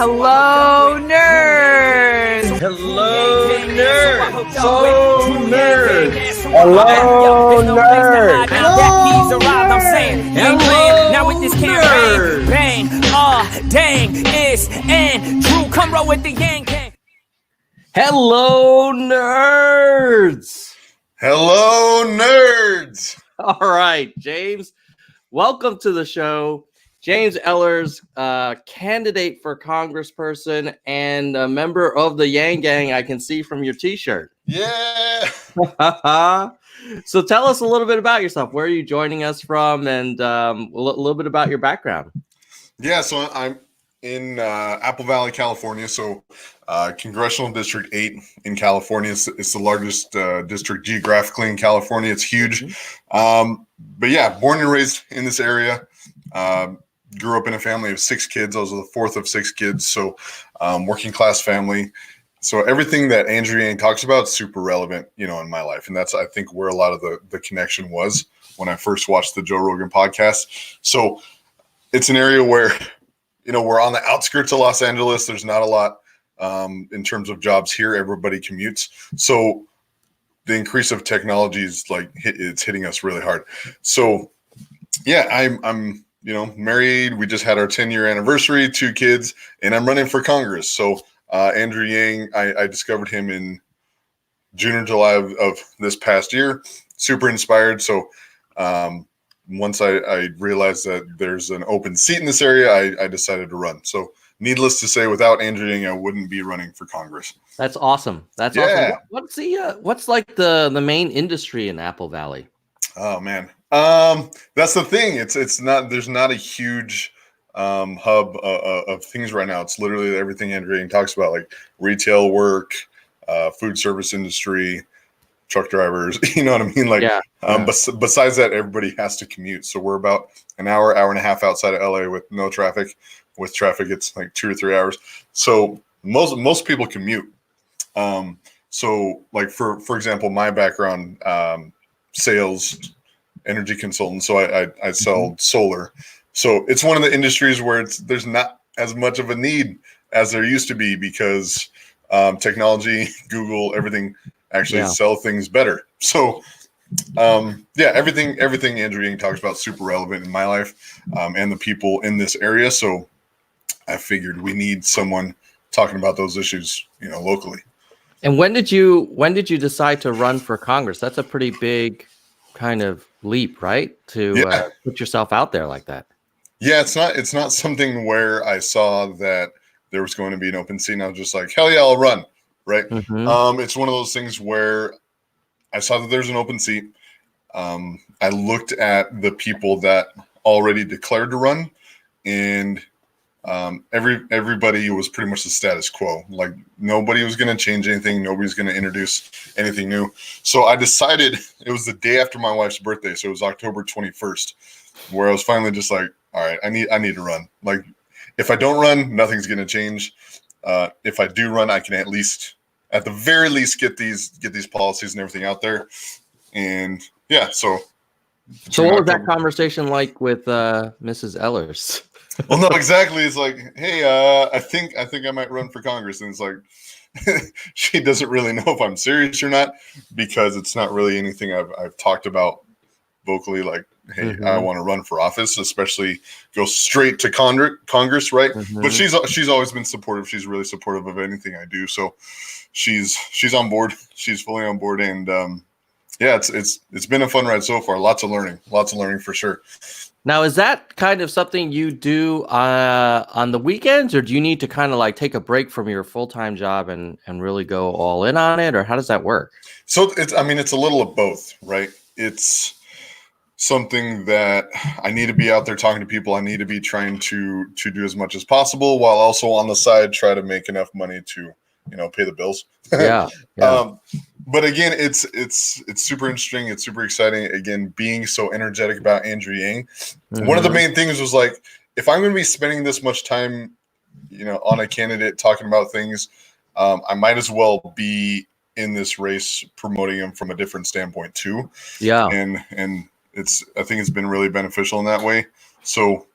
Hello, nerds! Hello, nerds! Hello, nerds! Hello, nerds! Now with this campaign, bang, dang, it's Andrew. Come roll with the Yang Gang. Hello, nerds! Hello, nerds! All right, James, welcome to the show. James Ellars, candidate for congressperson and a member of the Yang Gang, I can see from your t-shirt. Yeah! So tell us a little bit about yourself. Where are you joining us from, and a little bit about your background? Yeah, so I'm in Apple Valley, California. So Congressional District 8 in California. It's the largest district geographically in California. It's huge. But yeah, born and raised in this area. Grew up in a family of 6 kids. I was the fourth of 6 kids. So working class family. So everything that Andrew Yang talks about is super relevant, in my life. And that's, I think, where a lot of the connection was when I first watched the Joe Rogan podcast. So it's an area where, we're on the outskirts of Los Angeles. There's not a lot in terms of jobs here. Everybody commutes. So the increase of technology is it's hitting us really hard. So yeah, I'm married. We just had our 10-year anniversary, 2 kids, and I'm running for Congress. So Andrew Yang, I discovered him in June or July of this past year. Super inspired. So once I realized that there's an open seat in this area, I decided to run. So needless to say, without Andrew Yang, I wouldn't be running for Congress. That's awesome. That's awesome. What's like the main industry in Apple Valley? Oh man, that's the thing. It's not. There's not a huge hub of things right now. It's literally everything Andrew Yang talks about, like retail work, food service industry, truck drivers. You know what I mean? Besides that, everybody has to commute. So we're about an hour and a half outside of LA with no traffic. With traffic, it's like 2 or 3 hours. So most people commute. So like for example, my background, sales, energy consultant. So I sell solar. So it's one of the industries where there's not as much of a need as there used to be because technology, Google, everything actually sell things better. So everything Andrew Yang talks about is super relevant in my life and the people in this area. So I figured we need someone talking about those issues, locally. And when did you decide to run for Congress? That's a pretty big kind of leap, right? To put yourself out there like that. Yeah, it's not something where I saw that there was going to be an open seat and I was just like, hell yeah, I'll run. Right. Mm-hmm. It's one of those things where I saw that there's an open seat. I looked at the people that already declared to run, and everybody was pretty much the status quo. Like nobody was going to change anything. Nobody's going to introduce anything new. So I decided, it was the day after my wife's birthday. So it was October 21st, where I was finally just like, all right, I need to run. Like if I don't run, nothing's going to change. If I do run, I can at the very least get these policies and everything out there. And yeah, so what was that conversation like with Mrs. Ellars? Well, no, exactly. It's like, hey, I think I might run for Congress, and it's like she doesn't really know if I'm serious or not because it's not really anything I've talked about vocally. Like, hey, I want to run for office, especially go straight to Congress, right? But she's always been supportive. She's really supportive of anything I do. So she's on board. She's fully on board, and it's been a fun ride so far. Lots of learning for sure. Now, is that kind of something you do on the weekends, or do you need to kind of like take a break from your full-time job and really go all in on it, or how does that work? So it's a little of both, right? It's something that I need to be out there talking to people. I need to be trying to do as much as possible while also on the side try to make enough money to, pay the bills. Yeah. But again, it's super interesting. It's super exciting. Again, being so energetic about Andrew Yang. One of the main things was like, if I'm going to be spending this much time, on a candidate talking about things, I might as well be in this race promoting him from a different standpoint too. Yeah. And I think it's been really beneficial in that way. So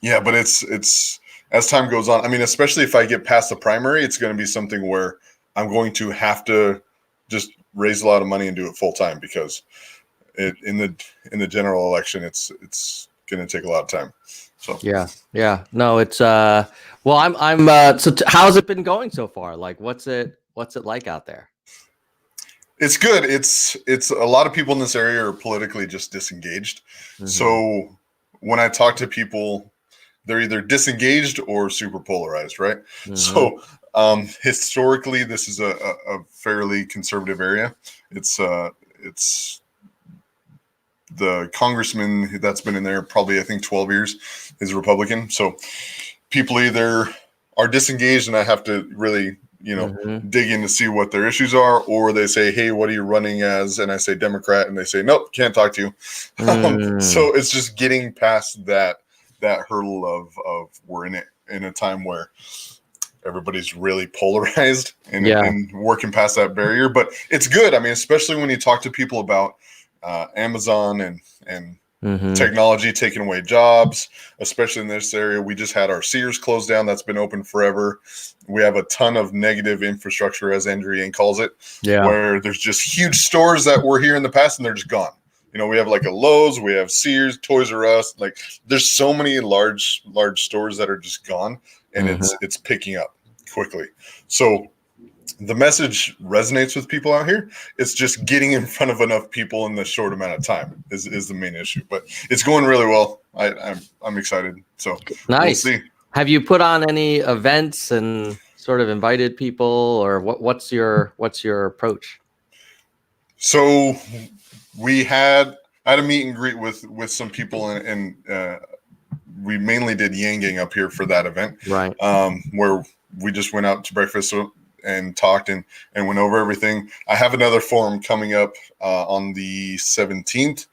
Yeah, but it's as time goes on. I mean, especially if I get past the primary, it's going to be something where I'm going to have to just raise a lot of money and do it full time, because in the general election, it's going to take a lot of time. So yeah. No, it's well, so how's it been going so far? Like, what's it like out there? it's good. It's a lot of people in this area are politically just disengaged. Mm-hmm. So when I talk to people, they're either disengaged or super polarized, right? Mm-hmm. So historically, this is a fairly conservative area. It's the congressman that's been in there probably, I think, 12 years is a Republican. So people either are disengaged and I have to really, dig in to see what their issues are, or they say, hey, what are you running as? And I say Democrat, and they say, nope, can't talk to you. So it's just getting past that hurdle of we're in a time where everybody's really polarized and working past that barrier. But it's good. I mean, especially when you talk to people about Amazon and technology taking away jobs, especially in this area. We just had our Sears closed down. That's been open forever. We have a ton of negative infrastructure, as Andrew Yang calls it, where there's just huge stores that were here in the past and they're just gone. We have like a Lowe's, we have Sears, Toys R Us. Like, there's so many large stores that are just gone, and it's picking up quickly. So the message resonates with people out here. It's just getting in front of enough people in the short amount of time is the main issue. But it's going really well. I'm excited. So nice. We'll see. Have you put on any events and sort of invited people, or what's your approach? So I had a meet and greet with some people, and we mainly did Yang Gang up here for that event, right? Where we just went out to breakfast and talked and went over everything. I have another forum coming up on the 17th.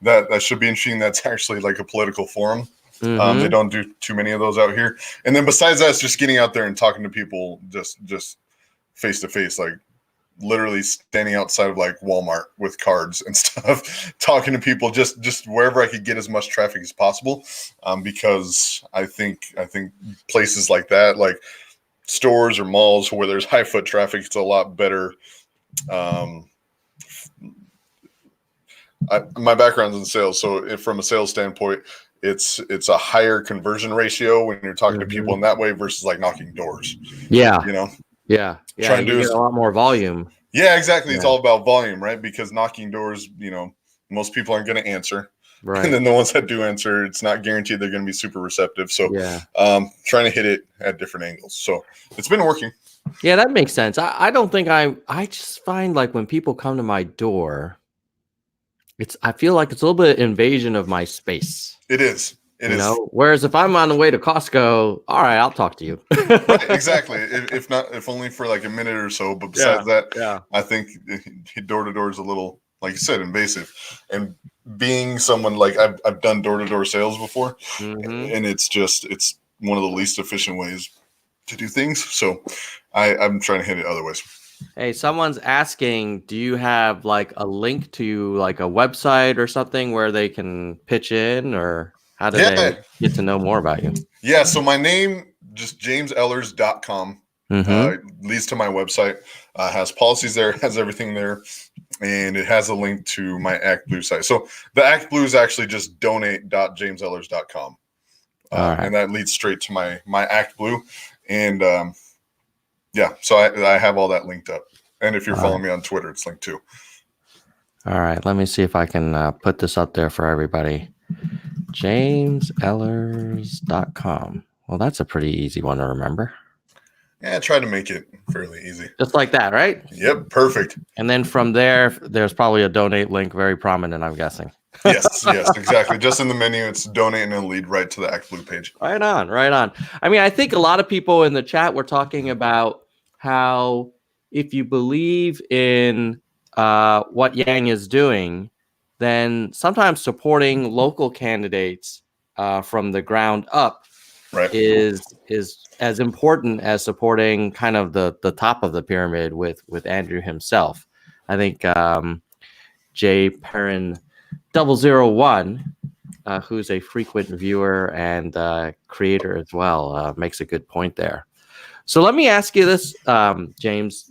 That should be interesting. That's actually like a political forum. They don't do too many of those out here. And then besides that, it's just getting out there and talking to people just face to face, like literally standing outside of like Walmart with cards and stuff, talking to people just wherever I could get as much traffic as possible. Because I think places like that, like stores or malls where there's high foot traffic, it's a lot better. My background's in sales, so from a sales standpoint, it's a higher conversion ratio when you're talking to people in that way versus like knocking doors. Yeah. Trying to do a lot more volume. Yeah, exactly. It's all about volume, right? Because knocking doors, most people aren't going to answer. Right. And then the ones that do answer, it's not guaranteed they're going to be super receptive. So trying to hit it at different angles. So it's been working. Yeah, that makes sense. I don't think I just find like when people come to my door, I feel like it's a little bit of invasion of my space. It is. It is. Whereas if I'm on the way to Costco, all right, I'll talk to you. Right, exactly. If only for like a minute or so. But besides that, I think door to door is a little, like you said, invasive. And being someone like I've done door to door sales before, and it's one of the least efficient ways to do things. So I'm trying to hit it other ways. Hey, someone's asking, do you have like a link to like a website or something where they can pitch in, or how do they get to know more about you? Yeah, so my name, just jamesellars.com, leads to my website. Has policies there, has everything there, and it has a link to my ActBlue site. So the ActBlue is actually just donate.jamesellars.com. And that leads straight to my ActBlue. And so I have all that linked up. And if you're following me on Twitter, it's linked too. All right, let me see if I can put this up there for everybody. JamesEllars.com. Well, that's a pretty easy one to remember. Yeah, I try to make it fairly easy. Just like that, right? Yep, perfect. And then from there's probably a donate link, very prominent, I'm guessing. Yes, exactly. Just in the menu, it's donate and it'll lead right to the ActBlue page. Right on. I mean, I think a lot of people in the chat were talking about how if you believe in what Yang is doing, then sometimes supporting local candidates from the ground up is as important as supporting kind of the top of the pyramid with Andrew himself. I think J Perrin 001 who's a frequent viewer and creator as well, makes a good point there. So let me ask you this, James.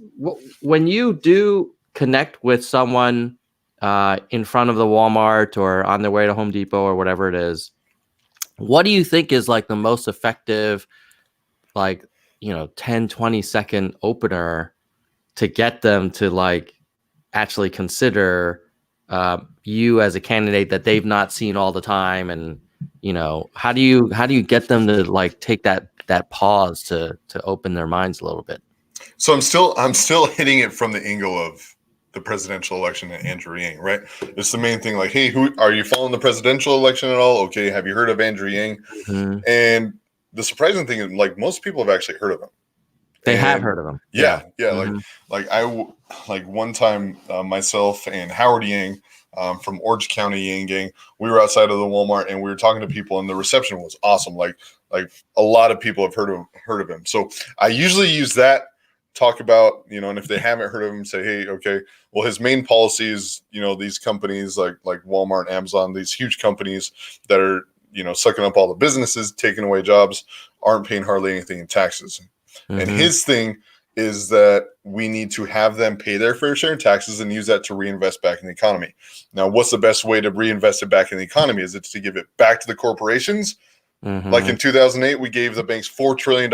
When you do connect with someone in front of the Walmart or on their way to Home Depot or whatever it is, what do you think is like the most effective, like, 10, 20-second opener to get them to like actually consider you as a candidate that they've not seen all the time? And how do you get them to like take that pause to open their minds a little bit? So I'm still hitting it from the angle of the presidential election and Andrew Yang, right? It's the main thing. Like, hey, who are you following the presidential election at all? Okay, have you heard of Andrew Yang? Mm-hmm. And the surprising thing is, like, most people have actually heard of him. They have heard of him. Yeah. Mm-hmm. Like one time, myself and Howard Yang from Orange County Yang Gang, we were outside of the Walmart and we were talking to people, and the reception was awesome. Like a lot of people have heard of him. So I usually use that, talk about, and if they haven't heard of him, say, hey, okay, well, his main policies, these companies like Walmart, Amazon, these huge companies that are, sucking up all the businesses, taking away jobs, aren't paying hardly anything in taxes. Mm-hmm. And his thing is that we need to have them pay their fair share in taxes and use that to reinvest back in the economy. Now, what's the best way to reinvest it back in the economy? Is it to give it back to the corporations? Mm-hmm. Like in 2008, we gave the banks $4 trillion.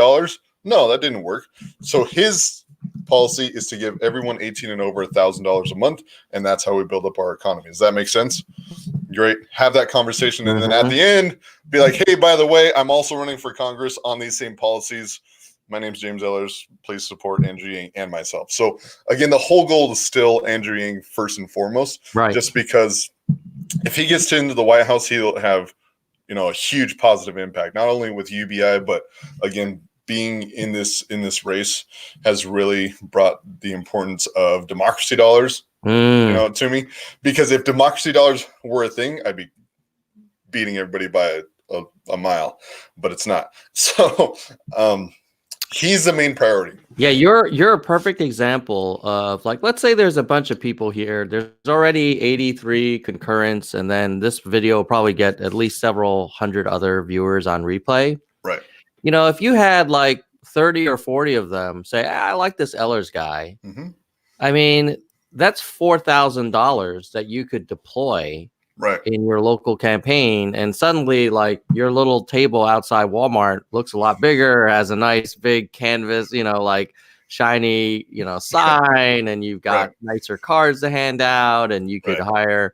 No, that didn't work. So his policy is to give everyone 18 and over $1,000 a month, and that's how we build up our economy. Does that make sense? Great. Have that conversation, and then at the end, be like, hey, by the way, I'm also running for Congress on these same policies. My name's James Ellars. Please support Andrew Yang and myself. So again, the whole goal is still Andrew Yang first and foremost, right? Just because if he gets into the White House, he'll have, a huge positive impact, not only with UBI, but again, being in this race has really brought the importance of democracy dollars, to me. Because if democracy dollars were a thing, I'd be beating everybody by a mile, but it's not. So he's the main priority. Yeah, you're a perfect example of, like, let's say there's a bunch of people here. There's already 83 concurrents, and then this video will probably get at least several hundred other viewers on replay. Right. If you had like 30 or 40 of them say, I like this Ellers guy. Mm-hmm. I mean, that's $4,000 that you could deploy in your local campaign. And suddenly, like, your little table outside Walmart looks a lot bigger, has a nice big canvas, like shiny, sign, and you've got nicer cards to hand out, and you could hire,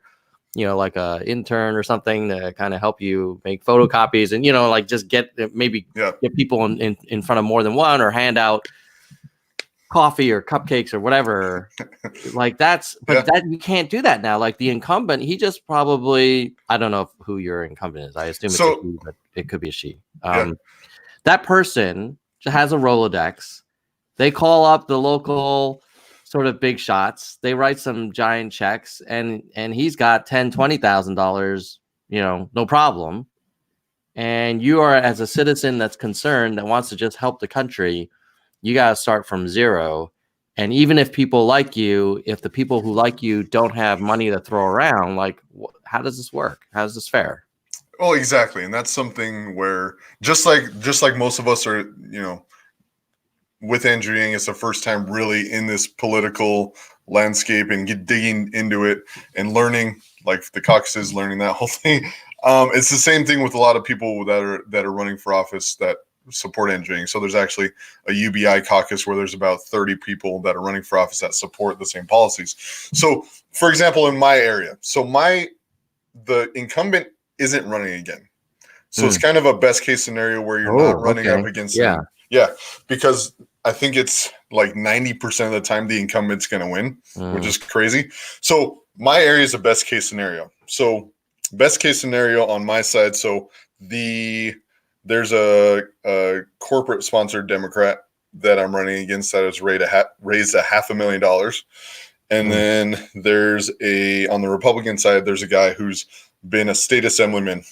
like a intern or something to kind of help you make photocopies and, like just get people in front of more than one, or hand out coffee or cupcakes or whatever. Like that you can't do that now. Like the incumbent, he just probably, I don't know who your incumbent is. I assume it's a he, but it could be a she. That person has a Rolodex. They call up the local sort of big shots. They write some giant checks, and he's got $10,000-$20,000, no problem. And you are, as a citizen that's concerned, that wants to just help the country, you got to start from zero. And even if people like you, if the people who like you don't have money to throw around, like, how does this work? How is this fair? Well, exactly. And that's something where just like most of us are, with Andrew Yang, it's the first time really in this political landscape and digging into it and learning, like the caucuses, learning that whole thing. It's the same thing with a lot of people that are running for office that support Andrew Yang. So there's actually a UBI Caucus where there's about 30 people that are running for office that support the same policies. So, for example, in my area, the incumbent isn't running again. So it's kind of a best case scenario where you're not running up against him. Yeah, because I think it's like 90% of the time the incumbent's going to win, which is crazy. So my area is a best case scenario. So best case scenario on my side. So there's a corporate sponsored Democrat that I'm running against that has raised $500,000. And then there's on the Republican side, there's a guy who's been a state assemblyman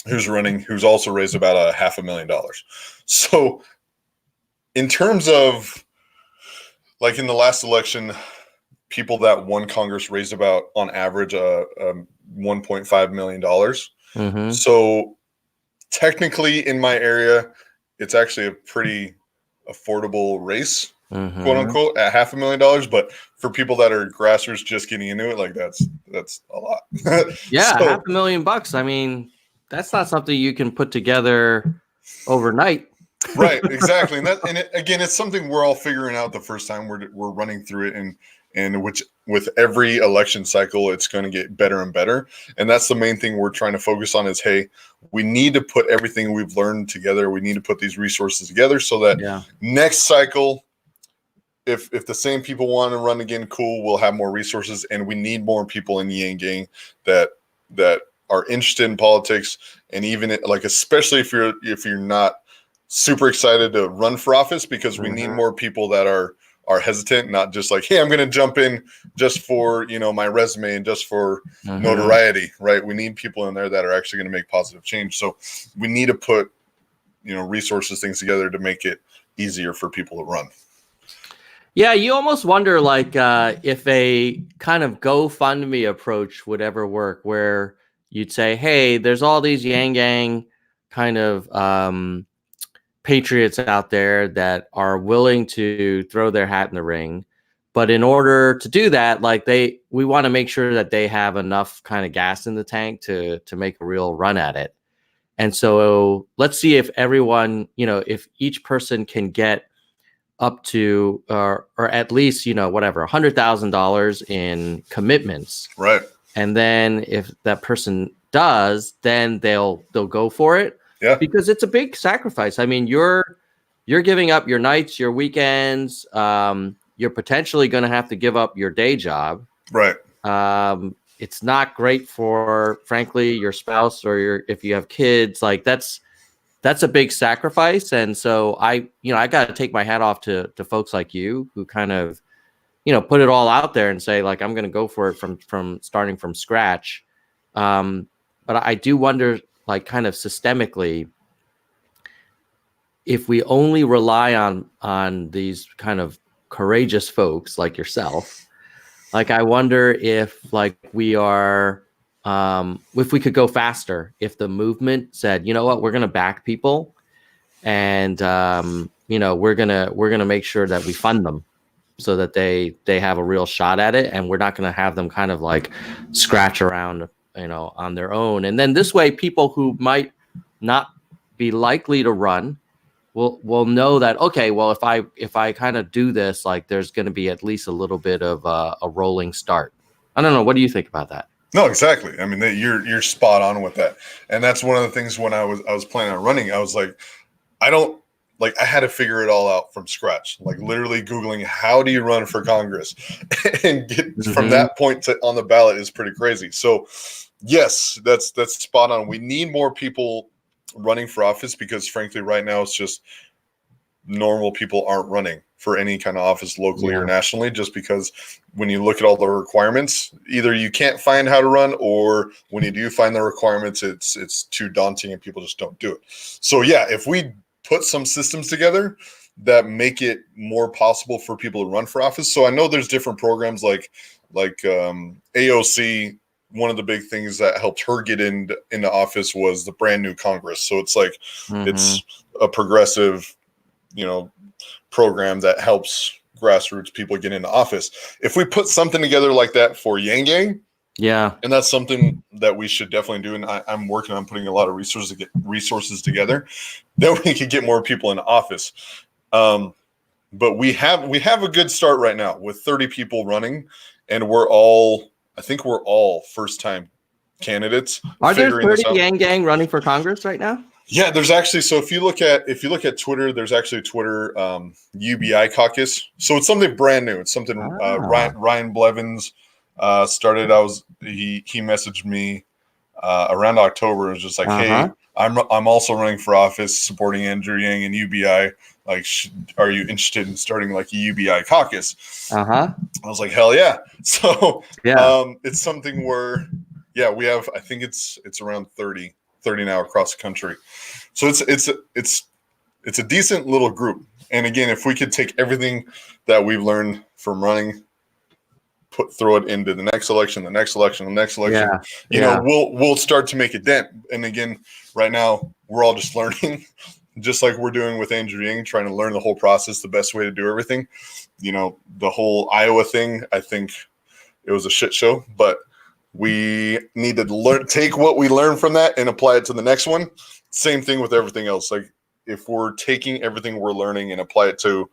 who's also raised about $500,000. So in terms of, like, in the last election, people that won Congress raised about, on average, $1.5 million. Mm-hmm. So technically in my area, it's actually a pretty affordable race, Mm-hmm. quote unquote, at $500,000. But for people that are grassroots just getting into it, like that's a lot. Yeah, So, $500,000. I mean, that's not something you can put together overnight. right, exactly. Again, it's something we're all figuring out the first time we're running through it, and which with every election cycle, it's going to get better and better. And that's the main thing we're trying to focus on is, hey, we need to put everything we've learned together. We need to put these resources together so that next cycle, if the same people want to run again, cool, we'll have more resources. And we need more people in the Yang Gang that are interested in politics, and even like especially if you're not super excited to run for office, because we need more people that are hesitant, not just like, hey, I'm going to jump in just for, my resume and just for notoriety, right? We need people in there that are actually going to make positive change. So we need to put, resources, things together to make it easier for people to run. Yeah, you almost wonder like if a kind of GoFundMe approach would ever work, where you'd say, hey, there's all these Yang Gang kind of patriots out there that are willing to throw their hat in the ring. But in order to do that, like we want to make sure that they have enough kind of gas in the tank to make a real run at it. And so let's see if everyone, if each person can get up to or at least, whatever, $100,000 in commitments. Right. And then if that person does, then they'll go for it. Yeah. Because it's a big sacrifice. I mean, you're giving up your nights, your weekends. You're potentially going to have to give up your day job. Right. It's not great for, frankly, your spouse or if you have kids. Like that's a big sacrifice. And so I got to take my hat off to folks like you who kind of, put it all out there and say, like, I'm going to go for it from starting from scratch. But I do wonder, like, kind of systemically, if we only rely on these kind of courageous folks like yourself, like, I wonder if, like, we are, if we could go faster, if the movement said, you know what, we're going to back people, and we're gonna make sure that we fund them so that they have a real shot at it, and we're not going to have them kind of like scratch around, on their own. And then this way, people who might not be likely to run will know that, okay, well, if I kind of do this, like, there's going to be at least a little bit of a rolling start. I don't know. What do you think about that? No, exactly. I mean, you're spot on with that. And that's one of the things when I was planning on running, I was like, I had to figure it all out from scratch, like literally Googling, how do you run for Congress and get from that point to on the ballot is pretty crazy. So yes, that's spot on. We need more people running for office because frankly, right now it's just normal people aren't running for any kind of office locally or nationally, just because when you look at all the requirements, either you can't find how to run, or when you do find the requirements, it's too daunting and people just don't do it. So yeah, if we put some systems together that make it more possible for people to run for office. So I know there's different programs like AOC. One of the big things that helped her get into office was the brand new Congress. So it's like it's a progressive, program that helps grassroots people get into office. If we put something together like that for Yang Gang, and that's something that we should definitely do. And I'm working on putting a lot of resources together, then we could get more people into office. But we have a good start right now with 30 people running, and I think we're all first time candidates. Are there 30 Yang Gang running for Congress right now? Yeah, there's actually. So if you look at Twitter, there's actually Twitter UBI Caucus. So it's something brand new. It's something Ryan Blevins started. He messaged me around October. It was just like, hey, I'm also running for office, supporting Andrew Yang and UBI. Like, are you interested in starting like a UBI caucus? I was like, hell yeah. So it's something where we have. I think it's around 30 now across the country. So it's a decent little group. And again, if we could take everything that we've learned from running, throw it into the next election, the next election, the next election, Yeah. we'll start to make a dent. And again, right now we're all just learning, just like we're doing with Andrew Yang, trying to learn the whole process, the best way to do everything. The whole Iowa thing, I think it was a shit show, but we need to take what we learned from that and apply it to the next one. Same thing with everything else. Like if we're taking everything we're learning and apply it to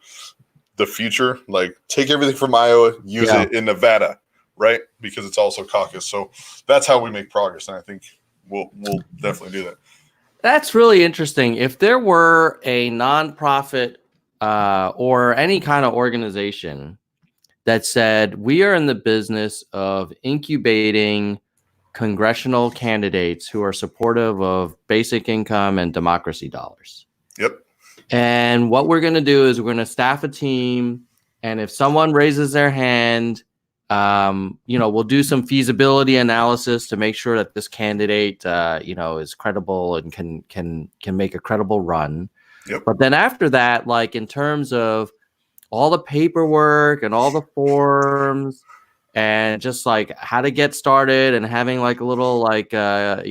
the future, like take everything from Iowa, use it in Nevada, right? Because it's also caucus. So that's how we make progress. And I think we'll definitely do that. That's really interesting. If there were a nonprofit or any kind of organization that said, we are in the business of incubating congressional candidates who are supportive of basic income and democracy dollars. Yep. And what we're going to do is we're going to staff a team. And if someone raises their hand, we'll do some feasibility analysis to make sure that this candidate, is credible and can make a credible run. Yep. But then after that, like in terms of all the paperwork and all the forms and just like how to get started and having like a little like a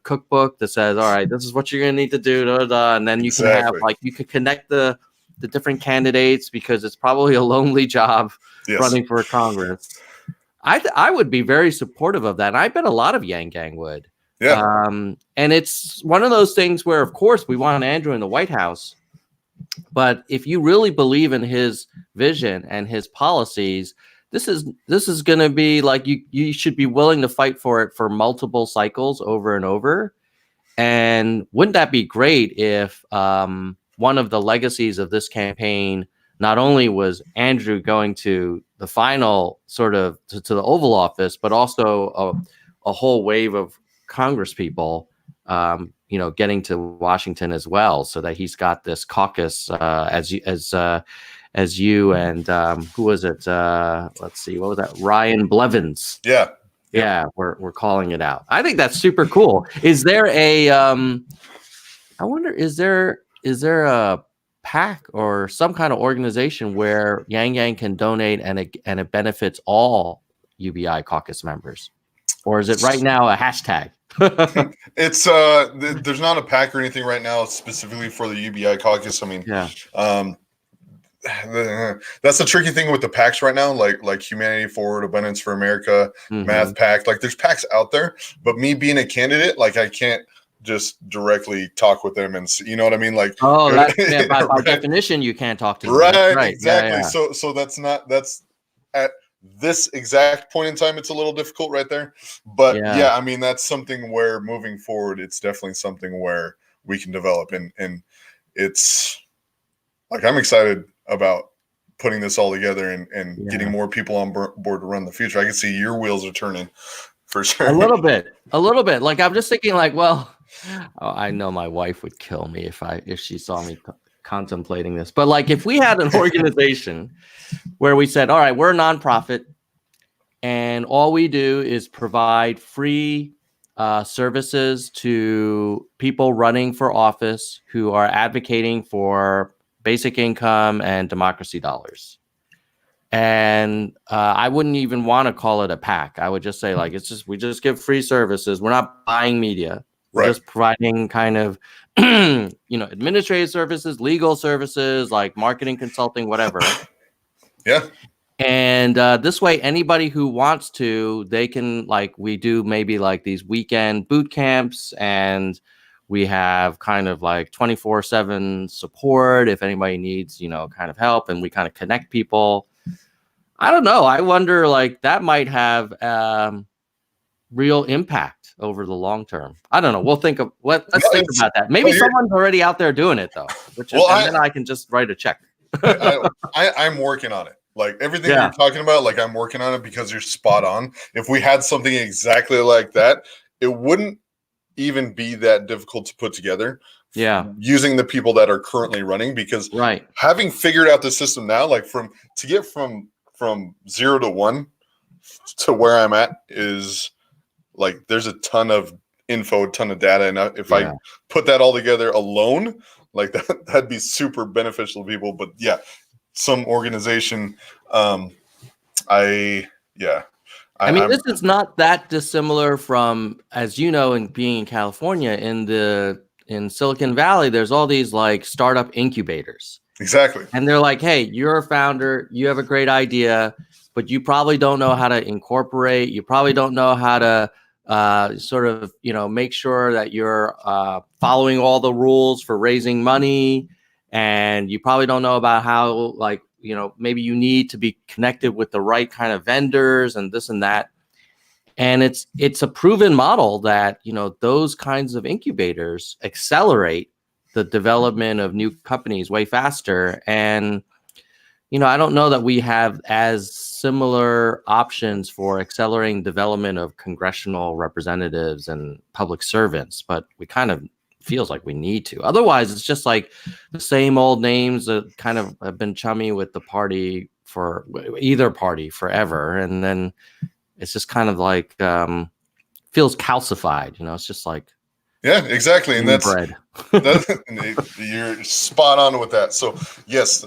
cookbook that says, all right, this is what you're gonna need to do, and then you can have like you could connect the different candidates, because it's probably a lonely job running for Congress. I would be very supportive of that, and I bet a lot of Yang Gang would. And it's one of those things where, of course, we want Andrew in the White House. But if you really believe in his vision and his policies, this is going to be like you should be willing to fight for it for multiple cycles over and over. And wouldn't that be great if one of the legacies of this campaign not only was Andrew going to the final sort of to the Oval Office, but also a whole wave of Congress people getting to Washington as well, so that he's got this caucus as you and who was it? Let's see, what was that? Ryan Blevins. Yeah, we're calling it out. I think that's super cool. Is there a I wonder, is there a PAC or some kind of organization where Yang Gang can donate and it benefits all UBI caucus members? Or is it right now a hashtag? It's there's not a PAC or anything right now specifically for the UBI caucus. I mean, that's the tricky thing with the PACs right now, like Humanity Forward, Abundance for America, Math PAC. Like there's PACs out there, but me being a candidate, like I can't just directly talk with them and you know what I mean? Like, by definition, you can't talk to them. Right, exactly. Yeah. So that's at this exact point in time, it's a little difficult right there. But I mean, that's something where moving forward, it's definitely something where we can develop. And it's like, I'm excited about putting this all together and getting more people on board to run the future. I can see your wheels are turning for sure. A little bit. Like, I'm just thinking like, well, I know my wife would kill me if she saw me contemplating this. But like, if we had an organization where we said, all right, we're a nonprofit and all we do is provide free services to people running for office who are advocating for basic income and democracy dollars. And I wouldn't even want to call it a PAC. I would just say like, we just give free services. We're not buying media. We're just providing kind of, administrative services, legal services, like marketing, consulting, whatever. And this way, anybody who wants to, they can, like, we do maybe like these weekend boot camps, and we have kind of like 24/7 support if anybody needs, kind of help, and we kind of connect people. I don't know. I wonder, like, that might have real impact over the long term. I don't know. Let's think about that. Maybe someone's already out there doing it though, and then I can just write a check. I'm working on it. Like everything you're talking about, like I'm working on it because you're spot on. If we had something exactly like that, it wouldn't even be that difficult to put together. Using the people that are currently running, because having figured out the system now, like from 0 to 1 to where I'm at is like, there's a ton of info, a ton of data. And if I put that all together alone, like that'd be super beneficial to people. But some organization, I Yeah. I mean, this is not that dissimilar from, as you know, in being in California, in Silicon Valley, there's all these like startup incubators. Exactly. And they're like, hey, you're a founder, you have a great idea, but you probably don't know how to incorporate. You probably don't know how to sort of, make sure that you're following all the rules for raising money. And you probably don't know about how, like, maybe you need to be connected with the right kind of vendors and this and that. And it's a proven model that, those kinds of incubators accelerate the development of new companies way faster. And, I don't know that we have as similar options for accelerating development of congressional representatives and public servants, but we kind of feels like we need to. Otherwise, it's just like the same old names that kind of have been chummy with the party for either party forever. And then it's just kind of like feels calcified, it's just like, yeah, exactly. And that's you're spot on with that. So yes,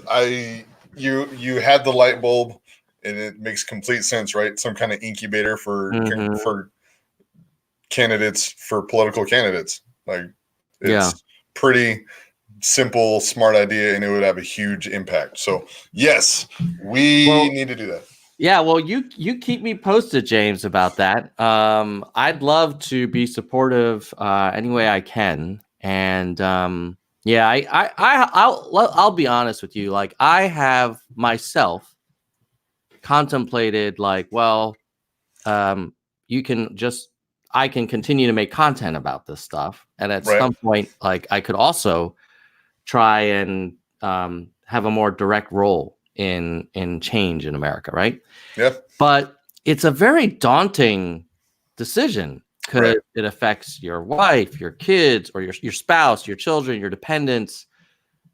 you had the light bulb and it makes complete sense, right? Some kind of incubator for candidates, for political candidates. Like, it's pretty simple, smart idea, and it would have a huge impact. So yes, we need to do that. Yeah, well, you keep me posted, James, about that. I'd love to be supportive any way I can, and I'll be honest with you. Like, I have myself contemplated, like, well, I can continue to make content about this stuff, and at some point, like, I could also try and have a more direct role in change in America, right? Yeah. But it's a very daunting decision because it affects your wife, your kids, or your spouse, your children, your dependents.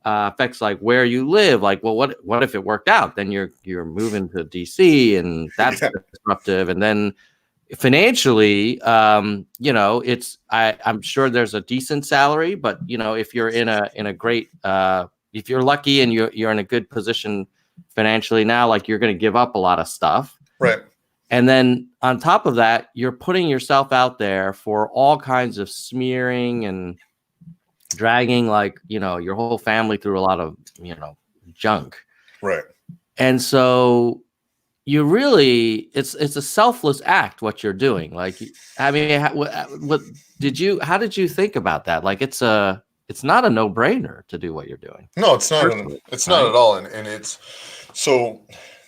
Affects like where you live. Like, well, what if it worked out? Then you're moving to DC, and that's disruptive. And then financially, it's I'm sure there's a decent salary, but if you're in a great if you're lucky and you're in a good position financially now, like, you're going to give up a lot of stuff. Right. And then on top of that, you're putting yourself out there for all kinds of smearing and dragging, like, your whole family through a lot of, junk. Right. And so you really, it's a selfless act, what you're doing. Like, I mean, how did you think about that? Like, it's not a no-brainer to do what you're doing. No, it's not. It's not at all. And it's so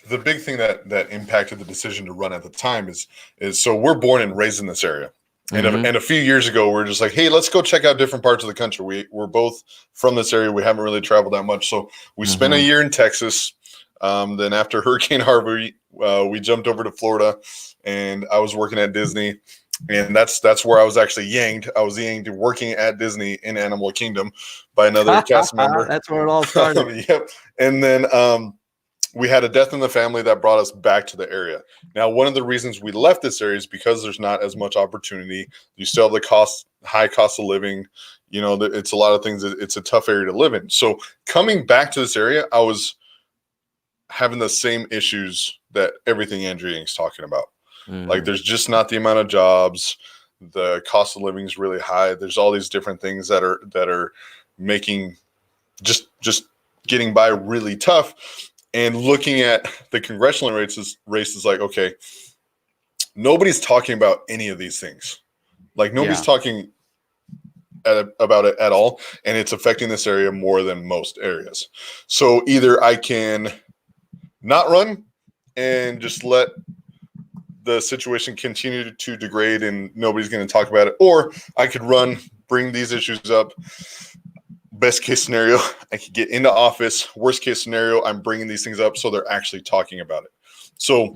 the big thing that impacted the decision to run at the time is so we're born and raised in this area. And, and a few years ago, we're just like, hey, let's go check out different parts of the country. We're both from this area. We haven't really traveled that much. So we spent a year in Texas. Then after Hurricane Harvey, we jumped over to Florida, and I was working at Disney. And that's where I was actually yanked. I was yanked working at Disney in Animal Kingdom by another cast member. That's where it all started. Yep. And then we had a death in the family that brought us back to the area. Now, one of the reasons we left this area is because there's not as much opportunity. You still have the high cost of living. It's a lot of things. It's a tough area to live in. So coming back to this area, I was having the same issues that everything Andrew Yang's talking about. Like, there's just not the amount of jobs. The cost of living is really high. There's all these different things that are making just getting by really tough. And looking at the congressional races like, okay, nobody's talking about any of these things. Like, nobody's talking about it at all, and it's affecting this area more than most areas. So either I can not run and just let the situation continue to degrade and nobody's going to talk about it, or I could run, bring these issues up. Best case scenario, I could get into office. Worst case scenario, I'm bringing these things up so they're actually talking about it. So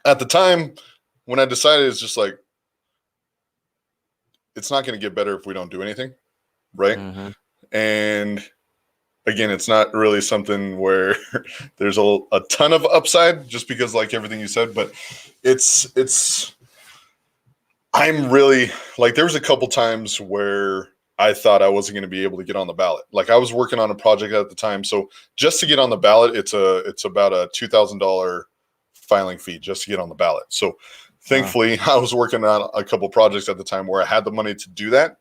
at the time when I decided, it's just like, it's not going to get better if we don't do anything, right? And again, it's not really something where there's a ton of upside, just because, like everything you said, but I'm really, like, there was a couple times where I thought I wasn't going to be able to get on the ballot. Like, I was working on a project at the time. So just to get on the ballot, it's about a $2,000 filing fee just to get on the ballot. So thankfully, I was working on a couple projects at the time where I had the money to do that.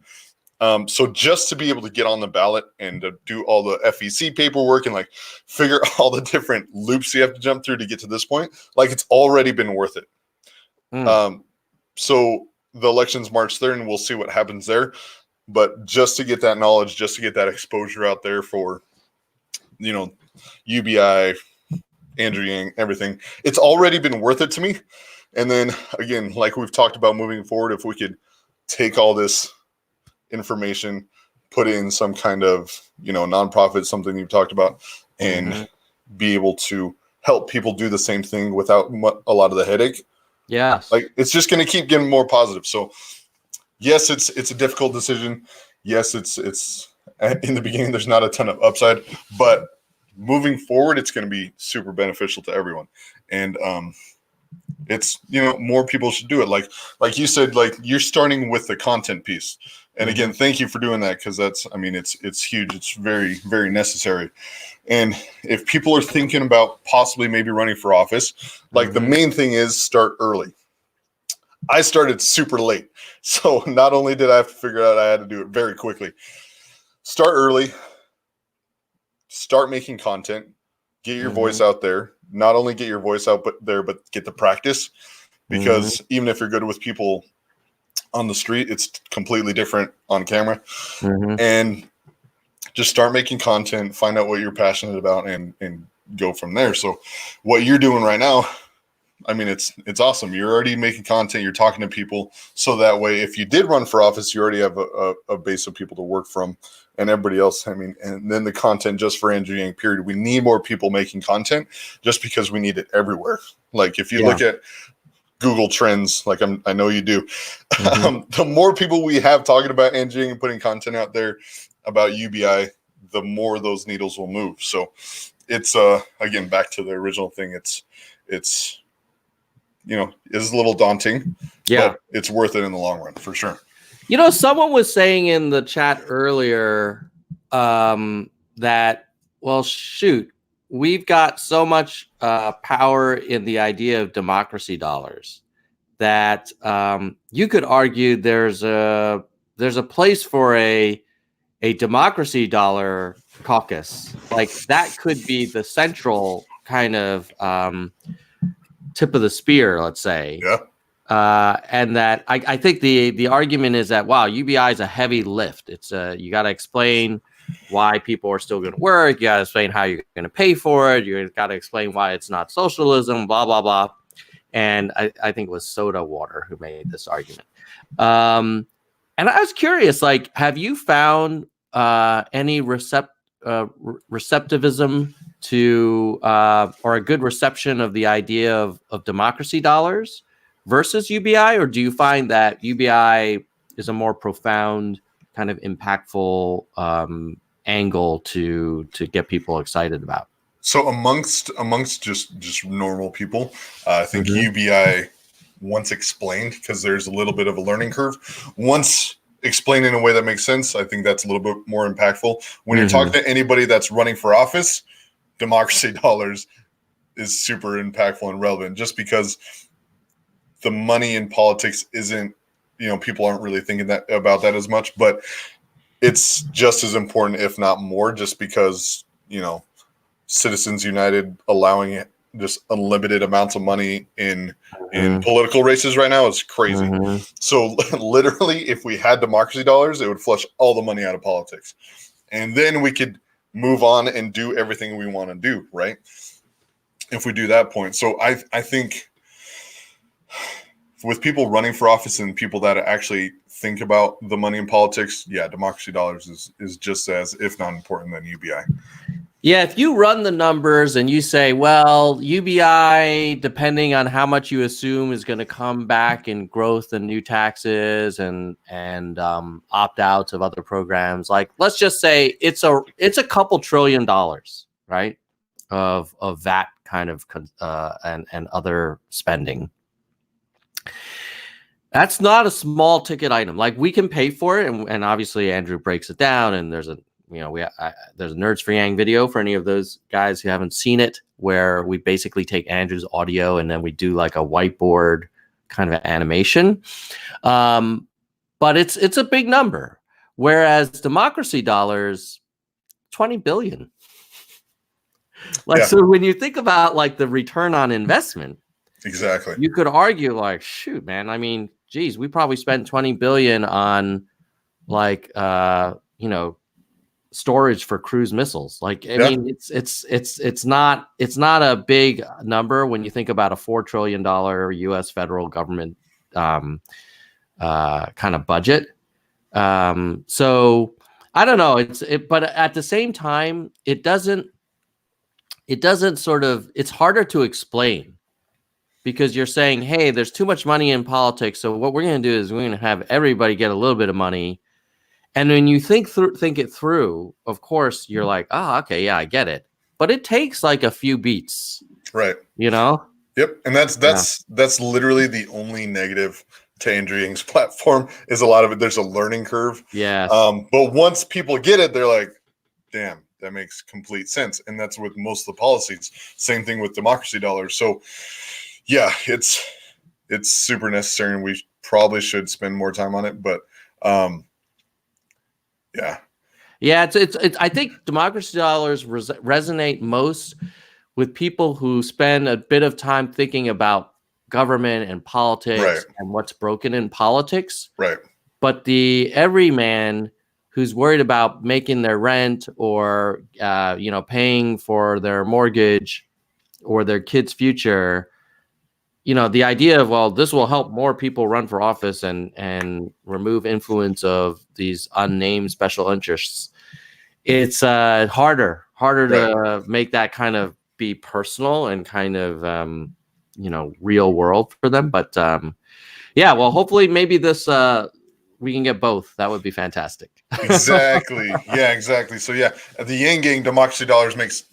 So just to be able to get on the ballot and to do all the FEC paperwork and like figure all the different loops you have to jump through to get to this point, like it's already been worth it. So the election's March 3rd and we'll see what happens there. But just to get that knowledge, just to get that exposure out there for, you know, UBI, Andrew Yang, everything, it's already been worth it to me. And then again, like we've talked about moving forward, if we could take all this information, put it in some kind of, you know, nonprofit, something you've talked about, and be able to help people do the same thing without a lot of the headache. Yeah. Like it's just going to keep getting more positive. So yes, it's a difficult decision. Yes, it's in the beginning, there's not a ton of upside, but moving forward, it's going to be super beneficial to everyone. And, it's, you know, more people should do it. Like you said, like you're starting with the content piece. And again, thank you for doing that. Cause that's, I mean, it's huge. It's very, very necessary. And if people are thinking about possibly maybe running for office, like the main thing is start early. I started super late. So not only did I have to figure out I had to do it very quickly, start early, start making content, get your voice out there. Not only get your voice out but get the practice, because even if you're good with people on the street, it's completely different on camera. And just start making content, find out what you're passionate about, and go from there. So what you're doing right now, I mean, it's awesome. You're already making content, you're talking to people, so that way if you did run for office, you already have a base of people to work from. And everybody else, I mean, and then the content just for Andrew Yang, period. We need more people making content just because we need it everywhere. Like if you look at Google Trends, like I know you do, the more people we have talking about Andrew Yang and putting content out there about UBI, the more those needles will move. So it's, again, back to the original thing. It's, you know, it's a little daunting, but it's worth it in the long run for sure. You know, someone was saying in the chat earlier that, well, shoot, we've got so much power in the idea of democracy dollars that you could argue there's a place for a democracy dollar caucus. Like that could be the central kind of tip of the spear, let's say. Yeah. And that I think the argument is that, wow, UBI is a heavy lift. It's you got to explain why people are still going to work. You got to explain how you're going to pay for it. You got to explain why it's not socialism, blah, blah, blah. And I think it was Soda Water who made this argument. And I was curious, like, have you found any receptivism to or a good reception of the idea of democracy dollars versus UBI, or do you find that UBI is a more profound, kind of impactful angle to get people excited about? So amongst just normal people, I think UBI, once explained, because there's a little bit of a learning curve, once explained in a way that makes sense, I think that's a little bit more impactful. When you're talking to anybody that's running for office, democracy dollars is super impactful and relevant, just because the money in politics isn't, you know, people aren't really thinking about that as much, but it's just as important, if not more, just because, you know, Citizens United allowing just unlimited amounts of money in political races right now is crazy. So literally, if we had democracy dollars, it would flush all the money out of politics, and then we could move on and do everything we want to do, right? If we do that point. So I think with people running for office and people that actually think about the money in politics, yeah, democracy dollars is just as, if not important, than UBI. Yeah, if you run the numbers and you say, well, UBI, depending on how much you assume is going to come back in growth and new taxes and opt-outs of other programs, like let's just say it's a couple $1 trillion, right, of that kind of and other spending. That's not a small ticket item. Like we can pay for it, and obviously Andrew breaks it down, and there's a there's a Nerds for Yang video for any of those guys who haven't seen it, where we basically take Andrew's audio and then we do like a whiteboard kind of animation. But it's a big number, whereas democracy dollars, 20 billion. So when you think about like the return on investment, exactly, you could argue like, shoot, man, I mean, geez, we probably spent 20 billion on like storage for cruise missiles. Like, I mean, it's not a big number when you think about a $4 trillion US federal government kind of budget. So I don't know. But at the same time, it doesn't sort of, it's harder to explain, because you're saying, hey, there's too much money in politics. So what we're going to do is we're going to have everybody get a little bit of money. And when you think it through, of course, you're like, oh, okay, yeah, I get it. But it takes like a few beats. Right. Yep. And that's literally the only negative to Andrew Yang's platform, is a lot of it. There's a learning curve. Yeah. But once people get it, they're like, damn, that makes complete sense. And that's with most of the policies. Same thing with democracy dollars. So yeah, it's super necessary, and we probably should spend more time on it. But it's I think democracy dollars resonate most with people who spend a bit of time thinking about government and politics and what's broken in politics. Right. But the everyman who's worried about making their rent or paying for their mortgage or their kid's future, the idea of, well, this will help more people run for office and remove influence of these unnamed special interests. It's harder to make that kind of be personal and kind of, real world for them. But well, hopefully maybe this, we can get both. That would be fantastic. Exactly. Yeah, exactly. So yeah, the Yang Gang democracy dollars makes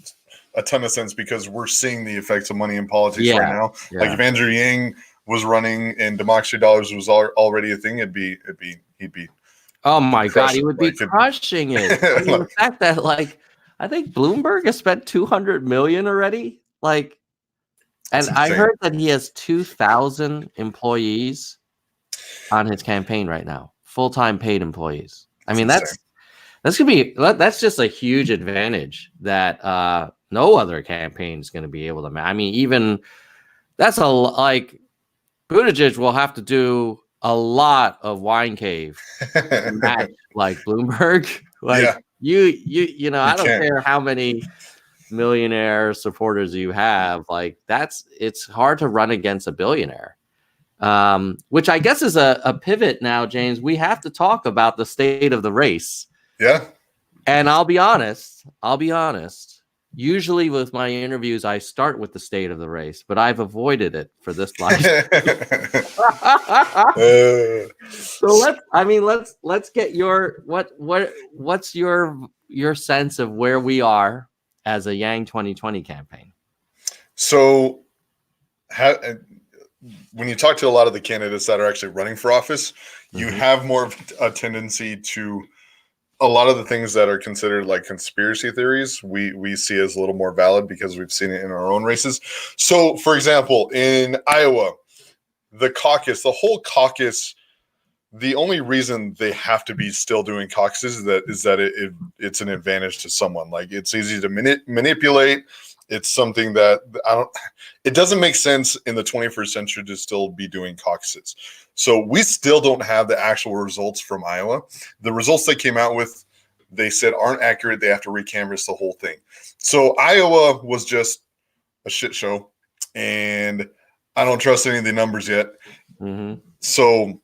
a ton of sense, because we're seeing the effects of money in politics right now. Yeah. Like if Andrew Yang was running and democracy dollars was already a thing, he'd be. Oh my God, he would be crushing it. I mean, the fact that I think Bloomberg has spent $200 million already. And I heard that he has 2,000 employees on his campaign right now, full-time paid employees. I mean, that's just a huge advantage that no other campaign is going to be able to. I mean, even that's Buttigieg will have to do a lot of wine cave to match like Bloomberg. I don't care how many millionaire supporters you have. It's hard to run against a billionaire. Which I guess is a pivot now, James. We have to talk about the state of the race. Yeah. And I'll be honest. Usually with my interviews, I start with the state of the race, but I've avoided it for this live. So let's get your what's your sense of where we are as a Yang 2020 campaign? So when you talk to a lot of the candidates that are actually running for office, you have more of a tendency to, a lot of the things that are considered like conspiracy theories, we see as a little more valid because we've seen it in our own races. So, for example, in Iowa, the whole caucus, the only reason they have to be still doing caucuses is that it's an advantage to someone. Like, it's easy to manipulate. It's something that it doesn't make sense in the 21st century to still be doing caucuses. So we still don't have the actual results from Iowa. The results they came out with, they said aren't accurate. They have to recanvass the whole thing. So Iowa was just a shit show, and I don't trust any of the numbers yet. Mm-hmm. So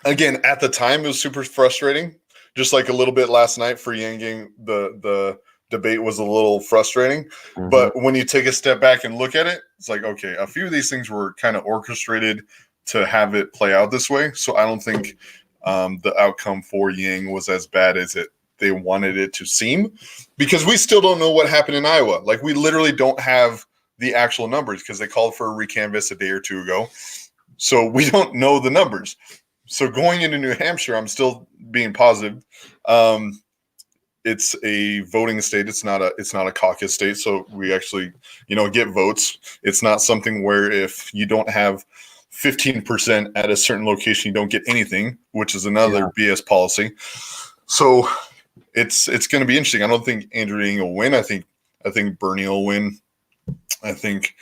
again, at the time, it was super frustrating. Just like a little bit last night for Yang Gang, the debate was a little frustrating. Mm-hmm. But when you take a step back and look at it, it's like, okay, a few of these things were kind of orchestrated to have it play out this way. So I don't think the outcome for Yang was as bad as they wanted it to seem, because we still don't know what happened in Iowa. Like, we literally don't have the actual numbers because they called for a recanvass a day or two ago. So we don't know the numbers. So going into New Hampshire, I'm still being positive. it's a voting state. It's not a caucus state. So we actually, get votes. It's not something where if you don't have 15% at a certain location, you don't get anything, which is another BS policy. So it's going to be interesting. I don't think Andrew Yang will win. I think Bernie will win. I think